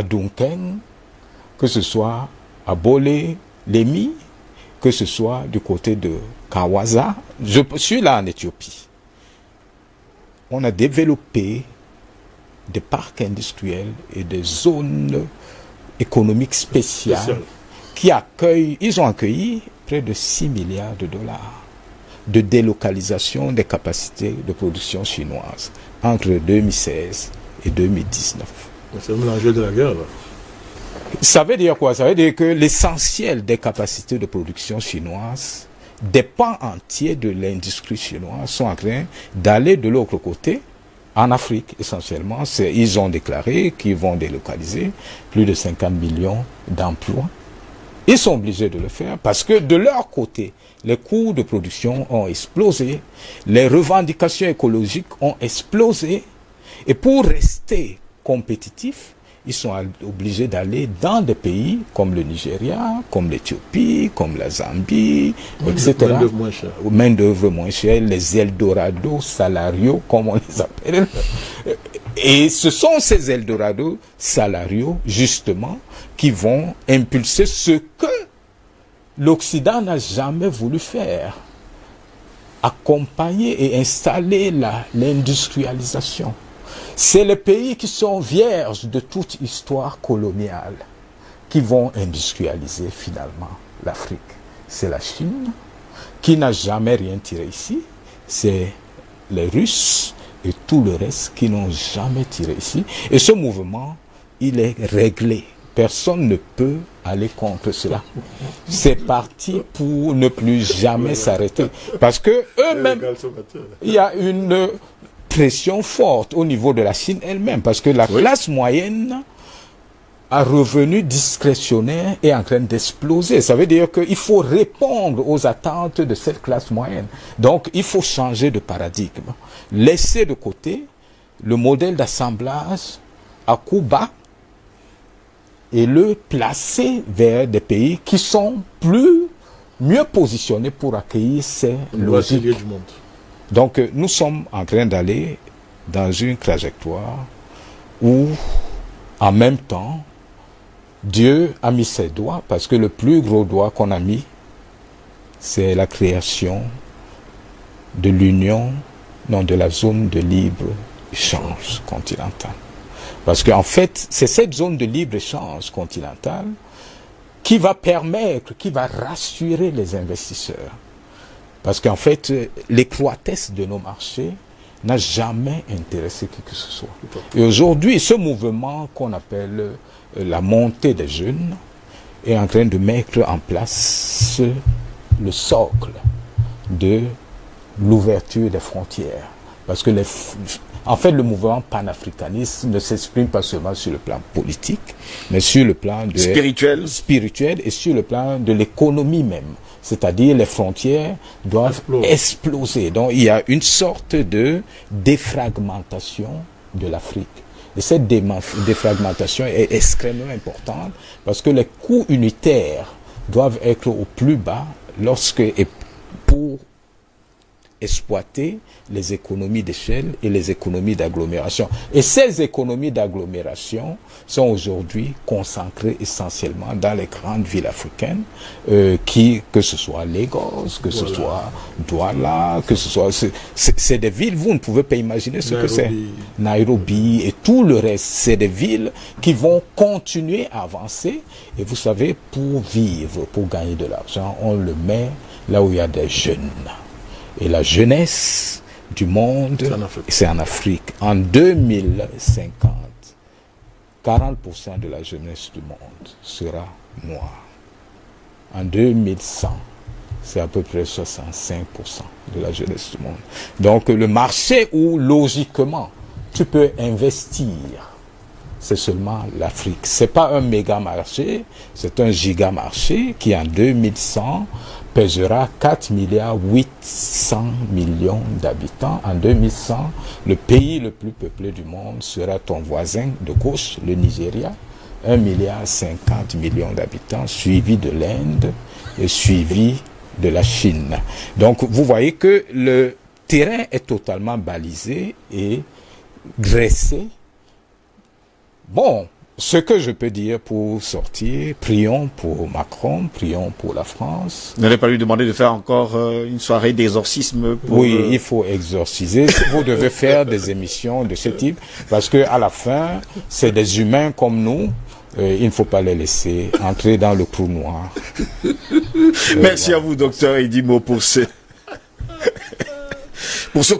Duncan, que ce soit à Bolé-Lémi, que ce soit du côté de Kawaza. Je suis là en Éthiopie. On a développé des parcs industriels et des zones économiques spéciales qui accueillent, ils ont accueilli près de 6 milliards $, de délocalisation des capacités de production chinoises entre 2016 et 2019. C'est même l'enjeu de la guerre, là. Ça veut dire quoi? Ça veut dire que l'essentiel des capacités de production chinoises, des pans entiers de l'industrie chinoise sont en train d'aller de l'autre côté, en Afrique essentiellement. Ils ont déclaré qu'ils vont délocaliser plus de 50 millions d'emplois. Ils sont obligés de le faire parce que de leur côté, les coûts de production ont explosé, les revendications écologiques ont explosé, et pour rester compétitifs, ils sont obligés d'aller dans des pays comme le Nigeria, comme l'Éthiopie, comme la Zambie, etc. Main-d'œuvre moins chère, les Eldorado salariaux, comme on les appelle. Et ce sont ces Eldorado salariaux, justement, qui vont impulser ce que l'Occident n'a jamais voulu faire. Accompagner et installer l'industrialisation. C'est les pays qui sont vierges de toute histoire coloniale qui vont industrialiser finalement l'Afrique. C'est la Chine qui n'a jamais rien tiré ici. C'est les Russes et tout le reste qui n'ont jamais tiré ici. Et ce mouvement, il est réglé. Personne ne peut aller contre cela. C'est parti pour ne plus jamais s'arrêter. Parce que eux-mêmes, il y a une pression forte au niveau de la Chine elle-même. Parce que la classe moyenne à revenu discrétionnaire est en train d'exploser. Ça veut dire qu'il faut répondre aux attentes de cette classe moyenne. Donc, il faut changer de paradigme. Laisser de côté le modèle d'assemblage à coût bas et le placer vers des pays qui sont mieux positionnés pour accueillir ces logiques. Du monde. Donc, nous sommes en train d'aller dans une trajectoire où, en même temps, Dieu a mis ses doigts, parce que le plus gros doigt qu'on a mis, c'est la création de l'union, non, de la zone de libre-échange continentale. Parce qu'en fait, c'est cette zone de libre-échange continentale qui va permettre, qui va rassurer les investisseurs. Parce qu'en fait, l'étroitesse de nos marchés n'a jamais intéressé qui que ce soit. Et aujourd'hui, ce mouvement qu'on appelle la montée des jeunes est en train de mettre en place le socle de l'ouverture des frontières. Parce que en fait, le mouvement panafricaniste ne s'exprime pas seulement sur le plan politique, mais sur le plan spirituel et sur le plan de l'économie même. C'est-à-dire les frontières doivent exploser. Donc il y a une sorte de défragmentation de l'Afrique. Et cette défragmentation est extrêmement importante parce que les coûts unitaires doivent être au plus bas pour exploiter les économies d'échelle et les économies d'agglomération. Et ces économies d'agglomération sont aujourd'hui concentrées essentiellement dans les grandes villes africaines, que ce soit Lagos, que ce soit Douala, que ce soit... C'est des villes, vous ne pouvez pas imaginer ce que c'est. Nairobi et tout le reste, c'est des villes qui vont continuer à avancer. Et vous savez, pour vivre, pour gagner de l'argent, on le met là où il y a des jeunes. Et la jeunesse du monde, c'est en Afrique. En 2050, 40% de la jeunesse du monde sera noire. En 2100, c'est à peu près 65% de la jeunesse du monde. Donc le marché où, logiquement, tu peux investir, c'est seulement l'Afrique. C'est pas un méga marché, c'est un giga marché qui en 2100 pèsera 4,8 milliards d'habitants. En 2100, le pays le plus peuplé du monde sera ton voisin de gauche, le Nigeria, 1,50 milliard d'habitants, suivi de l'Inde et suivi de la Chine. Donc vous voyez que le terrain est totalement balisé et dressé. Bon, ce que je peux dire pour sortir, prions pour Macron, prions pour la France. Vous n'allez pas lui demander de faire encore une soirée d'exorcisme pour... Oui, il faut exorciser. Vous devez faire des émissions de ce type, parce que à la fin, c'est des humains comme nous. Il ne faut pas les laisser entrer dans le trou noir. Merci à vous, docteur Edimo, pour ce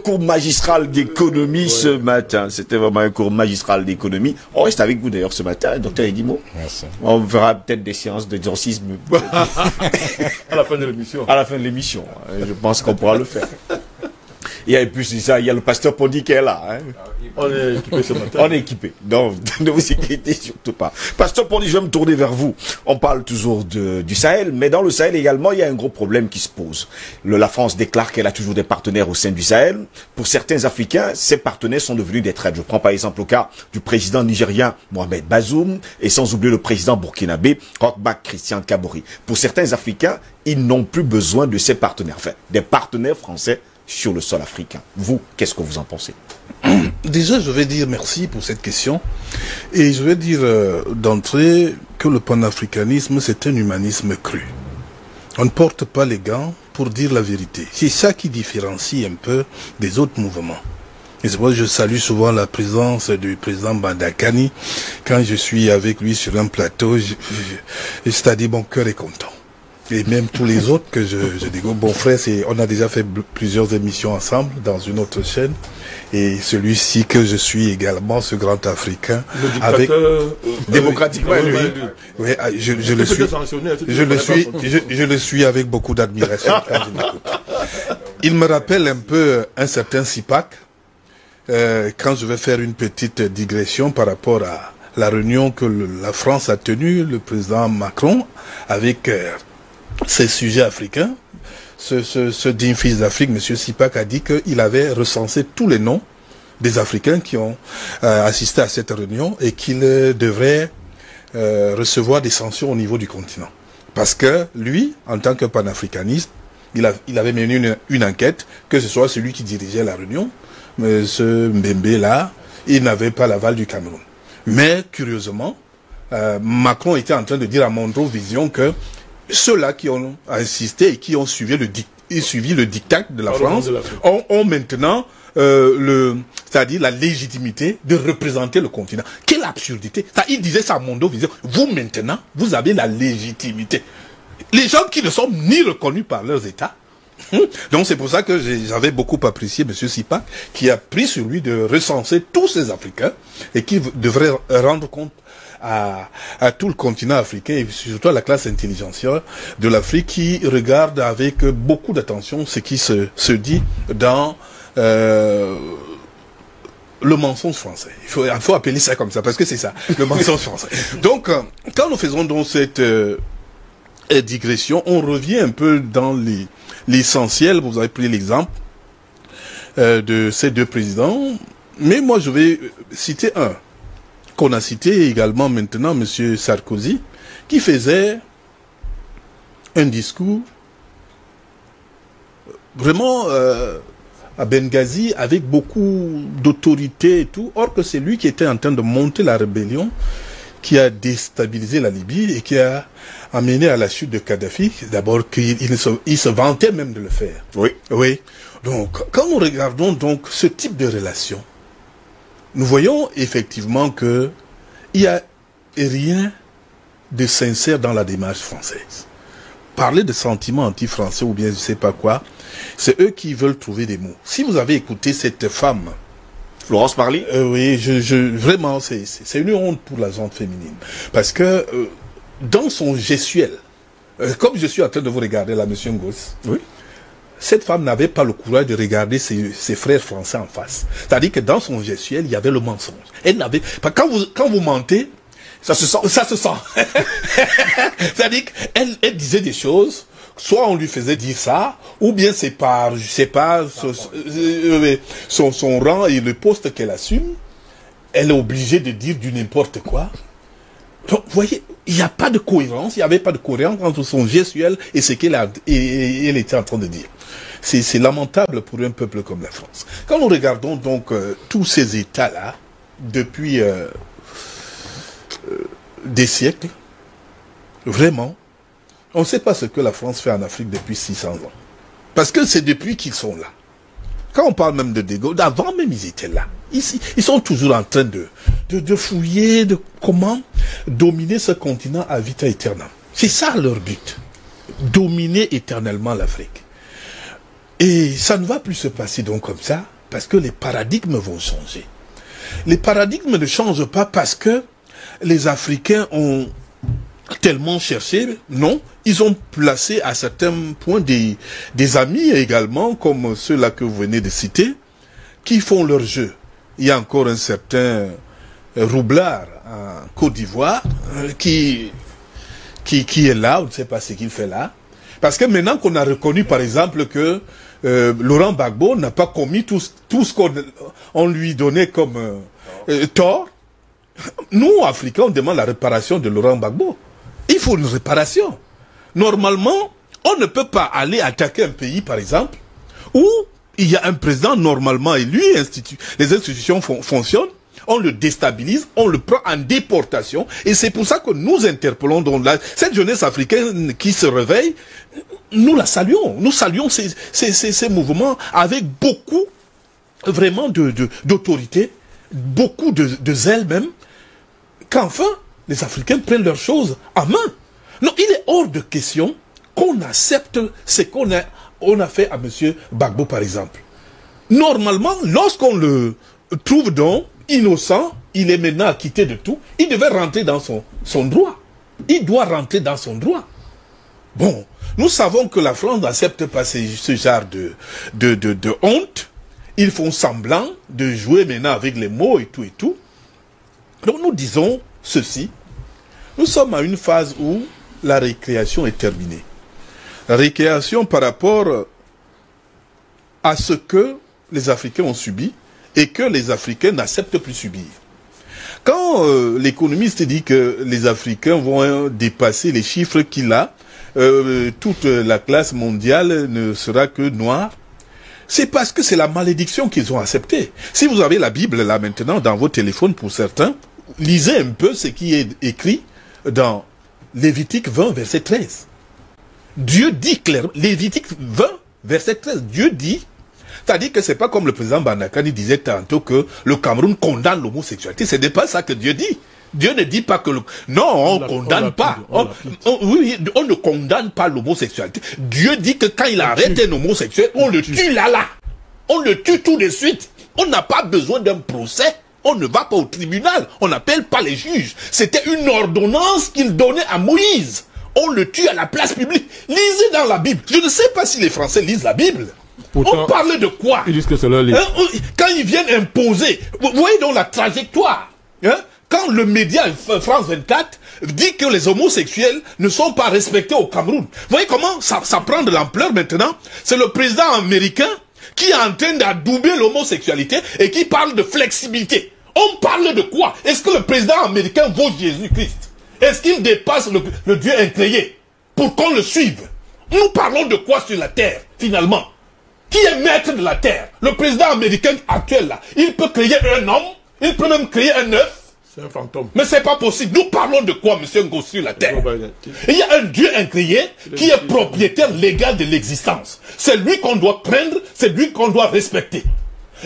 cours magistral d'économie ce matin. C'était vraiment un cours magistral d'économie. On reste avec vous d'ailleurs ce matin, docteur Edimo. Merci. On verra peut-être des séances d'exorcisme à la fin de l'émission. À la fin de l'émission. Je pense qu'on pourra le faire. Et plus de ça, il y a le pasteur Pondy qui est là. Hein. On est équipé ce matin. On est équipé. Donc, ne vous inquiétez surtout pas. Pasteur Pondy, je vais me tourner vers vous. On parle toujours du Sahel, mais dans le Sahel également, il y a un gros problème qui se pose. La France déclare qu'elle a toujours des partenaires au sein du Sahel. Pour certains Africains, ces partenaires sont devenus des traîtres. Je prends par exemple le cas du président nigérien Mohamed Bazoum et sans oublier le président burkinabé Roch-Marc Christian Kabore. Pour certains Africains, ils n'ont plus besoin de ces partenaires. Enfin, des partenaires français sur le sol africain. Vous, qu'est-ce que vous en pensez? Déjà, je vais dire merci pour cette question. Et je vais dire d'entrée que le panafricanisme, c'est un humanisme cru. On ne porte pas les gants pour dire la vérité. C'est ça qui différencie un peu des autres mouvements. Et c'est pourquoi je salue souvent la présence du président Bandakani. Quand je suis avec lui sur un plateau, c'est-à-dire mon cœur est content. Et même tous les autres que je dis, bon frère, on a déjà fait plusieurs émissions ensemble dans une autre chaîne. Et celui-ci que je suis également, ce grand Africain, le dictateur, avec démocratiquement lui. Oui, je le suis avec beaucoup d'admiration quand je l'écoute. Il me rappelle un peu un certain Sipak, quand je vais faire une petite digression par rapport à la réunion que la France a tenue, le président Macron, avec ces sujets africains. Ce digne fils d'Afrique, M. Sipak, a dit qu'il avait recensé tous les noms des Africains qui ont assisté à cette réunion et qu'il devrait recevoir des sanctions au niveau du continent. Parce que lui, en tant que panafricaniste, il avait mené une enquête, que ce soit celui qui dirigeait la réunion, ce Mbembe-là, il n'avait pas l'aval du Cameroun. Mais, curieusement, Macron était en train de dire à Monroe Vision que ceux-là qui ont insisté et qui ont suivi le diktat de la France ont maintenant c'est-à-dire la légitimité de représenter le continent. Quelle absurdité! Il disait ça à Monroe Vision. Vous maintenant, vous avez la légitimité. Les gens qui ne sont ni reconnus par leurs États. Donc c'est pour ça que j'avais beaucoup apprécié M. Sipak, qui a pris sur lui de recenser tous ces Africains et qui devrait rendre compte à tout le continent africain et surtout à la classe intelligentsia de l'Afrique qui regarde avec beaucoup d'attention ce qui se dit dans le mensonge français. Il faut appeler ça comme ça parce que c'est ça, le mensonge français. Donc quand nous faisons donc cette digression, on revient un peu dans l'essentiel. Vous avez pris l'exemple de ces deux présidents, mais moi je vais citer un qu'on a cité également maintenant, M. Sarkozy, qui faisait un discours vraiment à Benghazi avec beaucoup d'autorité et tout, or que c'est lui qui était en train de monter la rébellion qui a déstabilisé la Libye et qui a amené à la chute de Kadhafi. D'abord qu'il se vantait même de le faire. Oui. Oui. Donc, quand nous regardons donc ce type de relation, nous voyons effectivement que il n'y a rien de sincère dans la démarche française. Parler de sentiments anti-français ou bien je ne sais pas quoi, c'est eux qui veulent trouver des mots. Si vous avez écouté cette femme, Florence Parly, oui, vraiment, c'est une honte pour la gente féminine. Parce que dans son gestuel, comme je suis en train de vous regarder là, monsieur Ngos, oui, cette femme n'avait pas le courage de regarder ses frères français en face. C'est-à-dire que dans son gestuel, il y avait le mensonge. Elle n'avait pas. Quand vous mentez, ça se sent. Ça se sent. C'est-à-dire qu'elle disait des choses. Soit on lui faisait dire ça, ou bien c'est par, je sais pas, son rang et le poste qu'elle assume, elle est obligée de dire du n'importe quoi. Donc, vous voyez, il n'y a pas de cohérence, il n'y avait pas de cohérence entre son gestuel et ce qu'elle était en train de dire. C'est lamentable pour un peuple comme la France. Quand nous regardons donc tous ces États-là, depuis des siècles, vraiment, on ne sait pas ce que la France fait en Afrique depuis 600 ans. Parce que c'est depuis qu'ils sont là. Quand on parle même de De Gaulle, d'avant même ils étaient là. Ici, ils sont toujours en train de fouiller, de comment dominer ce continent à vita aeternam. C'est ça leur but. Dominer éternellement l'Afrique. Et ça ne va plus se passer donc comme ça, parce que les paradigmes vont changer. Les paradigmes ne changent pas parce que les Africains ont tellement cherché, non, ils ont placé à certains points des amis également, comme ceux-là que vous venez de citer, qui font leur jeu. Il y a encore un certain Roublard en Côte d'Ivoire qui est là, on ne sait pas ce qu'il fait là. Parce que maintenant qu'on a reconnu par exemple que Laurent Gbagbo n'a pas commis tout ce qu'on lui donnait comme tort, nous, Africains, on demande la réparation de Laurent Gbagbo. Il faut une réparation. Normalement, on ne peut pas aller attaquer un pays, par exemple, où il y a un président normalement élu, les institutions fonctionnent, on le déstabilise, on le prend en déportation, et c'est pour ça que nous interpellons donc cette jeunesse africaine qui se réveille, nous la saluons. Nous saluons ces mouvements avec beaucoup, vraiment, d'autorité, beaucoup de zèle même, qu'enfin, les Africains prennent leurs choses en main. Non, il est hors de question qu'on accepte ce qu'on a fait à M. Gbagbo, par exemple. Normalement, lorsqu'on le trouve donc innocent, il est maintenant acquitté de tout, il devait rentrer dans son droit. Il doit rentrer dans son droit. Bon, nous savons que la France n'accepte pas ce genre de honte. Ils font semblant de jouer maintenant avec les mots et tout et tout. Donc nous disons ceci. Nous sommes à une phase où la récréation est terminée. La récréation par rapport à ce que les Africains ont subi et que les Africains n'acceptent plus subir. Quand l'économiste dit que les Africains vont dépasser les chiffres qu'il a, toute la classe mondiale ne sera que noire, c'est parce que c'est la malédiction qu'ils ont acceptée. Si vous avez la Bible là maintenant dans vos téléphones pour certains, lisez un peu ce qui est écrit dans Lévitique 20 verset 13. Dieu dit clairement, Lévitique 20 verset 13, Dieu dit, c'est-à-dire que c'est pas comme le président Banakani disait tantôt que le Cameroun condamne l'homosexualité. Ce n'est pas ça que Dieu dit. Dieu ne dit pas que non, on ne condamne pas. Oui, on ne condamne pas l'homosexualité. Dieu dit que quand il arrête un homosexuel, on le tue là. On le tue tout de suite. On n'a pas besoin d'un procès. On ne va pas au tribunal. On n'appelle pas les juges. C'était une ordonnance qu'il donnait à Moïse. On le tue à la place publique. Lisez dans la Bible. Je ne sais pas si les Français lisent la Bible. Pourtant, on parle de quoi? Ils disent que c'est leur livre. Quand ils viennent imposer, vous voyez donc la trajectoire. Quand le média France 24 dit que les homosexuels ne sont pas respectés au Cameroun, vous voyez comment ça prend de l'ampleur maintenant? C'est le président américain qui est en train d'adouber l'homosexualité et qui parle de flexibilité. On parle de quoi? Est-ce que le président américain vaut Jésus-Christ? Est-ce qu'il dépasse le Dieu incréé pour qu'on le suive? Nous parlons de quoi sur la terre, finalement? Qui est maître de la terre? Le président américain actuel, là, il peut créer un homme, il peut même créer un œuf. C'est un fantôme. Mais c'est pas possible. Nous parlons de quoi, monsieur Ngo, sur la terre? Il y a un Dieu incréé qui est propriétaire légal de l'existence. C'est lui qu'on doit craindre, c'est lui qu'on doit respecter.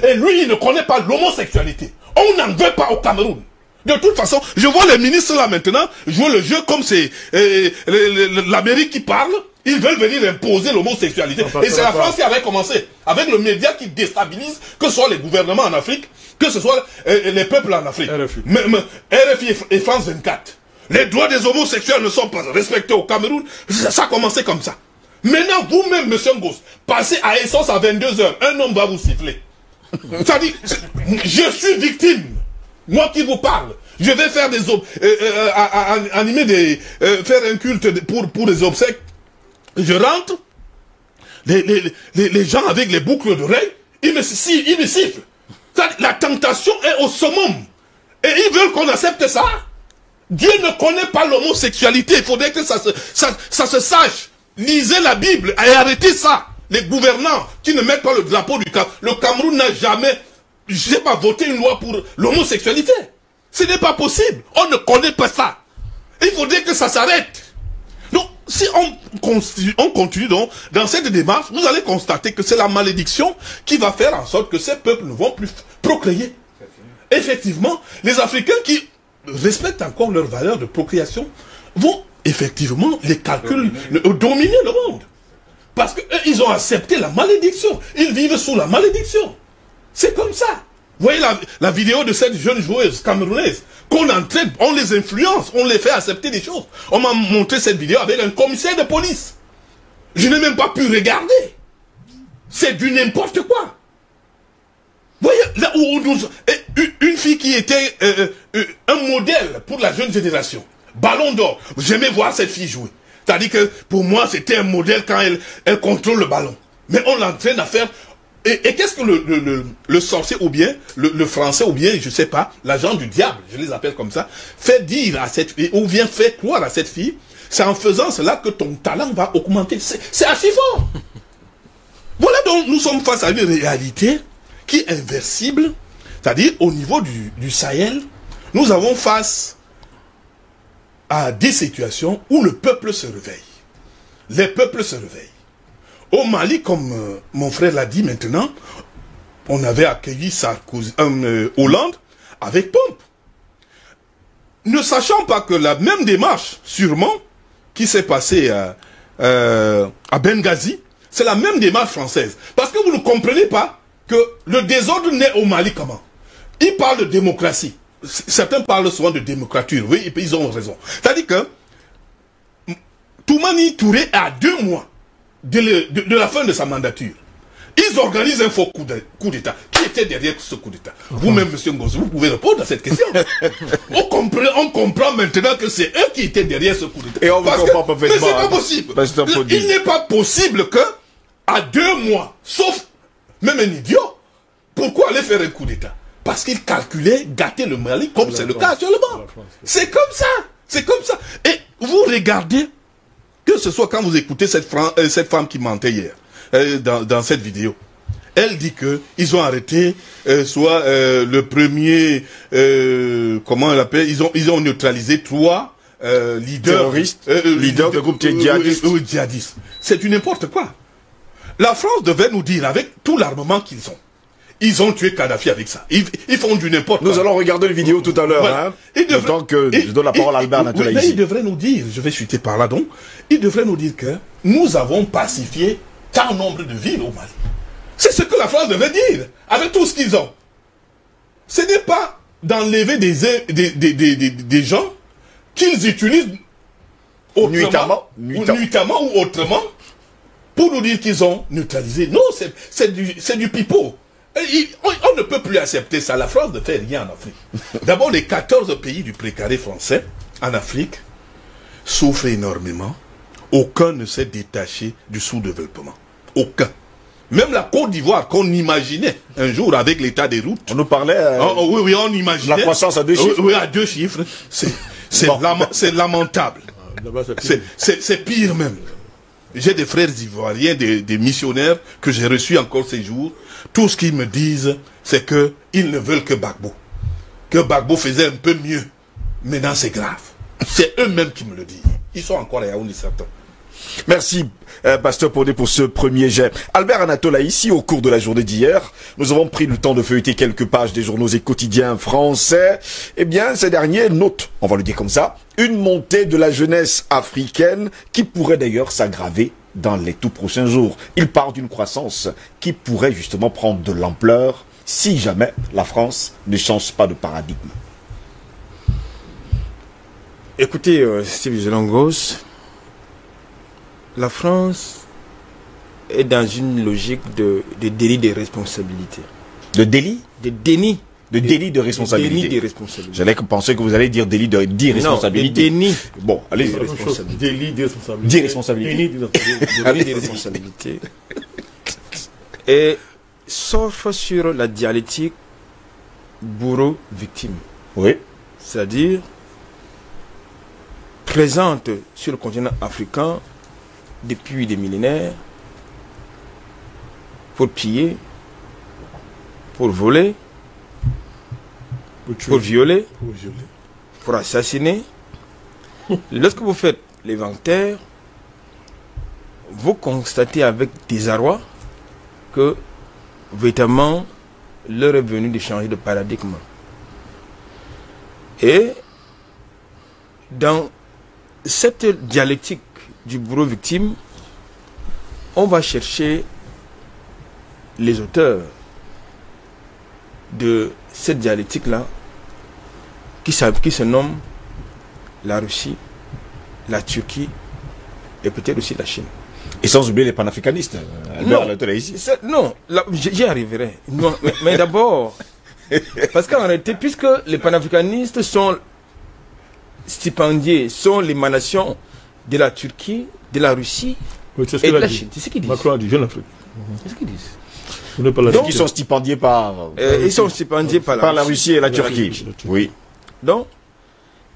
Et lui, il ne connaît pas l'homosexualité. On n'en veut pas au Cameroun. De toute façon, je vois les ministres là maintenant jouer le jeu comme c'est l'Amérique qui parle. Ils veulent venir imposer l'homosexualité. Et c'est la France qui avait commencé. Avec le média qui déstabilise, que ce soit les gouvernements en Afrique, que ce soit les peuples en Afrique. RFI et France 24. Les droits des homosexuels ne sont pas respectés au Cameroun. Ça a commencé comme ça. Maintenant, vous-même, monsieur Ngos, passez à essence à 22h. Un homme va vous siffler. C'est-à-dire, je suis victime. Moi qui vous parle. Je vais faire faire un culte pour les obsèques. Je rentre, les gens avec les boucles d'oreilles, ils me sifflent. La tentation est au summum. Et ils veulent qu'on accepte ça. Dieu ne connaît pas l'homosexualité. Il faudrait que ça se sache. Lisez la Bible et arrêtez ça. Les gouvernants qui ne mettent pas le drapeau du Cameroun. Le Cameroun n'a jamais, je sais pas, voté une loi pour l'homosexualité. Ce n'est pas possible. On ne connaît pas ça. Il faudrait que ça s'arrête. Donc, si on continue donc dans cette démarche, vous allez constater que c'est la malédiction qui va faire en sorte que ces peuples ne vont plus procréer. Effectivement, les Africains qui respectent encore leurs valeurs de procréation vont effectivement les calculs dominer le monde. Parce qu'ils ont accepté la malédiction. Ils vivent sous la malédiction. C'est comme ça. Vous voyez la vidéo de cette jeune joueuse camerounaise qu'on entraîne, on les influence, on les fait accepter des choses. On m'a montré cette vidéo avec un commissaire de police. Je n'ai même pas pu regarder. C'est du n'importe quoi. Vous voyez, là où une fille qui était un modèle pour la jeune génération, Ballon d'Or, j'aimais voir cette fille jouer. C'est-à-dire que pour moi, c'était un modèle quand elle contrôle le ballon. Mais on l'entraîne à faire... Et qu'est-ce que le sorcier ou bien le français ou bien, je sais pas, l'agent du diable, je les appelle comme ça, fait dire à cette fille, ou bien fait croire à cette fille, c'est en faisant cela que ton talent va augmenter. C'est assez fort. Voilà donc nous sommes face à une réalité qui est inversible, c'est-à-dire au niveau du Sahel, nous avons face à des situations où le peuple se réveille. Les peuples se réveillent. Au Mali, comme mon frère l'a dit maintenant, on avait accueilli Hollande avec pompe. Ne sachant pas que la même démarche, sûrement, qui s'est passée à Benghazi, c'est la même démarche française. Parce que vous ne comprenez pas que le désordre naît au Mali comment? Ils parlent de démocratie. Certains parlent souvent de démocrature. Oui, ils ont raison. C'est-à-dire que Toumani Touré est à 2 mois de la fin de sa mandature. Ils organisent un faux coup d'État. Qui était derrière ce coup d'État? Vous-même, M. Ngozi, vous pouvez répondre à cette question. on comprend maintenant que c'est eux qui étaient derrière ce coup d'État. Et on vous comprend parfaitement. Mais c'est pas possible. Il n'est pas possible que, à 2 mois, sauf même un idiot, pourquoi aller faire un coup d'État? Parce qu'il calculait gâter le Mali comme c'est le cas actuellement. C'est comme ça. C'est comme ça. Et vous regardez, que ce soit quand vous écoutez cette femme qui mentait hier, dans cette vidéo, elle dit que ils ont arrêté soit le premier comment on l'appelle, ils ont neutralisé 3 leaders terroristes, leaders de groupes djihadistes. C'est du n'importe quoi. La France devait nous dire avec tout l'armement qu'ils ont. Ils ont tué Kadhafi avec ça. Ils font du n'importe quoi. Nous allons regarder le vidéo tout à l'heure. Voilà. Hein, tant que je donne la parole à Albert Natola ici. Il devrait nous dire, je vais chuter par là donc, il devrait nous dire que nous avons pacifié tant nombre de villes au Mali. C'est ce que la France devait dire, avec tout ce qu'ils ont. Ce n'est pas d'enlever des gens qu'ils utilisent nuitamment ou autrement pour nous dire qu'ils ont neutralisé. Non, c'est du pipeau. On ne peut plus accepter ça. La France ne fait rien en Afrique. D'abord, les 14 pays du précaré français en Afrique souffrent énormément. Aucun ne s'est détaché du sous-développement. Aucun. Même la Côte d'Ivoire, qu'on imaginait un jour avec l'état des routes. On nous parlait. Oui, on imaginait. La croissance à 2 chiffres. Oui, à 2 chiffres. C'est lamentable. C'est pire même. J'ai des frères ivoiriens, des missionnaires que j'ai reçus encore ces jours. Tout ce qu'ils me disent, c'est qu'ils ne veulent que Gbagbo. Que Gbagbo faisait un peu mieux. Maintenant, c'est grave. C'est eux-mêmes qui me le disent. Ils sont encore à Yaoundé, certains. Merci, Pasteur Podé, pour ce premier jet. Albert Anatola, ici, au cours de la journée d'hier, nous avons pris le temps de feuilleter quelques pages des journaux et quotidiens français. Eh bien, ces derniers notent, on va le dire comme ça, une montée de la jeunesse africaine qui pourrait d'ailleurs s'aggraver dans les tout prochains jours. Il parle d'une croissance qui pourrait justement prendre de l'ampleur si jamais la France ne change pas de paradigme. Écoutez, Steve Zelangos, la France est dans une logique de délit de responsabilité. De délit? De déni. De délit de responsabilité. Délit de responsabilité. J'allais penser que vous allez dire délit d'irresponsabilité. Non, déni. Bon, allez. Délit d'irresponsabilité. D'irresponsabilité. Délit de responsabilité. Et sauf sur la dialectique bourreau-victime. Oui. C'est-à-dire présente sur le continent africain depuis des millénaires pour piller, pour voler, pour violer, pour assassiner. Lorsque vous faites l'inventaire, vous constatez avec désarroi que véritablement l'heure est venue de changer de paradigme. Et dans cette dialectique du bourreau victime, on va chercher les auteurs de cette dialectique-là qui se nomme la Russie, la Turquie et peut-être aussi la Chine. Et sans oublier les panafricanistes. Non, j'y arriverai. Non, mais d'abord, parce qu'en réalité, puisque les panafricanistes sont stipendiés, sont l'émanation de la Turquie, de la Russie et de la Chine. C'est ce qu'ils disent. Macron a dit Jeune Afrique. C'est ce qu'ils disent. Donc, ils sont stipendiés par... ils sont stipendiés par la Russie et la Turquie. Oui. Donc,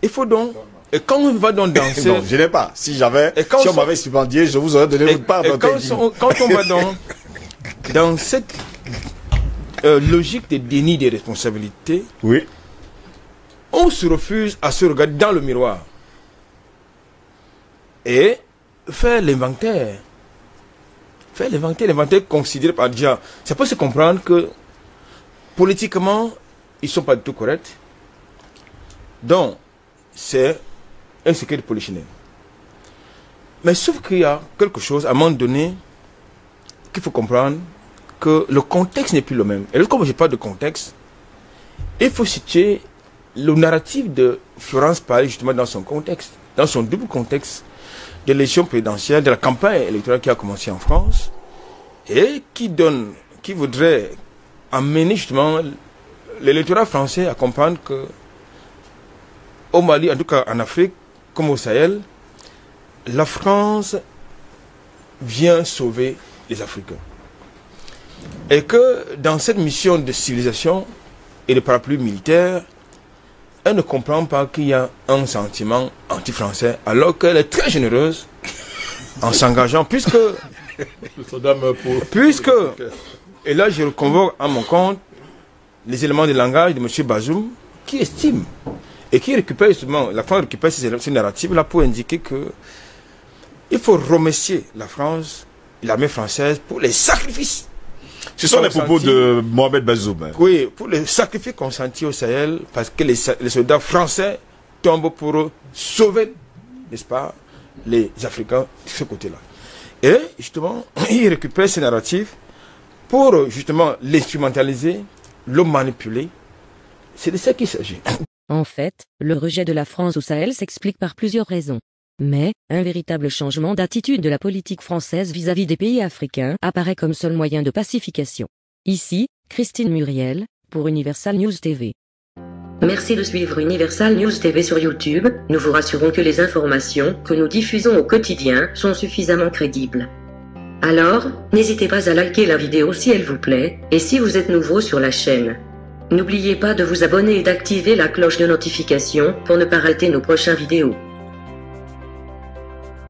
il faut donc... Et quand on va donc dans non, je n'ai pas. Si on m'avait stipendié, je vous aurais donné une part dans quand on va dans cette logique de déni des responsabilités, oui, on se refuse à se regarder dans le miroir et faire l'inventaire. Faire l'inventaire considéré par déjà. Ça peut se comprendre que politiquement, ils ne sont pas du tout corrects. Donc, c'est un secret de polichinelle. Mais sauf qu'il y a quelque chose, à un moment donné, qu'il faut comprendre, que le contexte n'est plus le même. Et comme je parle de contexte, il faut situer le narratif de Florence Parly justement dans son contexte, dans son double contexte de l'élection présidentielle, de la campagne électorale qui a commencé en France, et qui voudrait amener justement l'électorat français à comprendre que au Mali, en tout cas en Afrique, comme au Sahel, la France vient sauver les Africains. Et que dans cette mission de civilisation et de parapluie militaire, elle ne comprend pas qu'il y a un sentiment anti-français, alors qu'elle est très généreuse en s'engageant, puisque, et là je reconvoque à mon compte les éléments de langage de M. Bazoum, qui estime, et qui récupère justement, la France récupère ces narratifs-là pour indiquer que il faut remercier la France, l'armée française, pour les sacrifices. Ce sont les propos de Mohamed Bazoum. Oui, pour les sacrifices consentis au Sahel, parce que les soldats français tombent pour sauver, n'est-ce pas, les Africains de ce côté-là. Et justement, ils récupèrent ces narratifs pour justement l'instrumentaliser, le manipuler. C'est de ça qu'il s'agit. En fait, le rejet de la France au Sahel s'explique par plusieurs raisons. Mais, un véritable changement d'attitude de la politique française vis-à-vis des pays africains apparaît comme seul moyen de pacification. Ici, Christine Muriel, pour Universal News TV. Merci de suivre Universal News TV sur YouTube. Nous vous rassurons que les informations que nous diffusons au quotidien sont suffisamment crédibles. Alors, n'hésitez pas à liker la vidéo si elle vous plaît, et si vous êtes nouveau sur la chaîne. N'oubliez pas de vous abonner et d'activer la cloche de notification pour ne pas rater nos prochaines vidéos.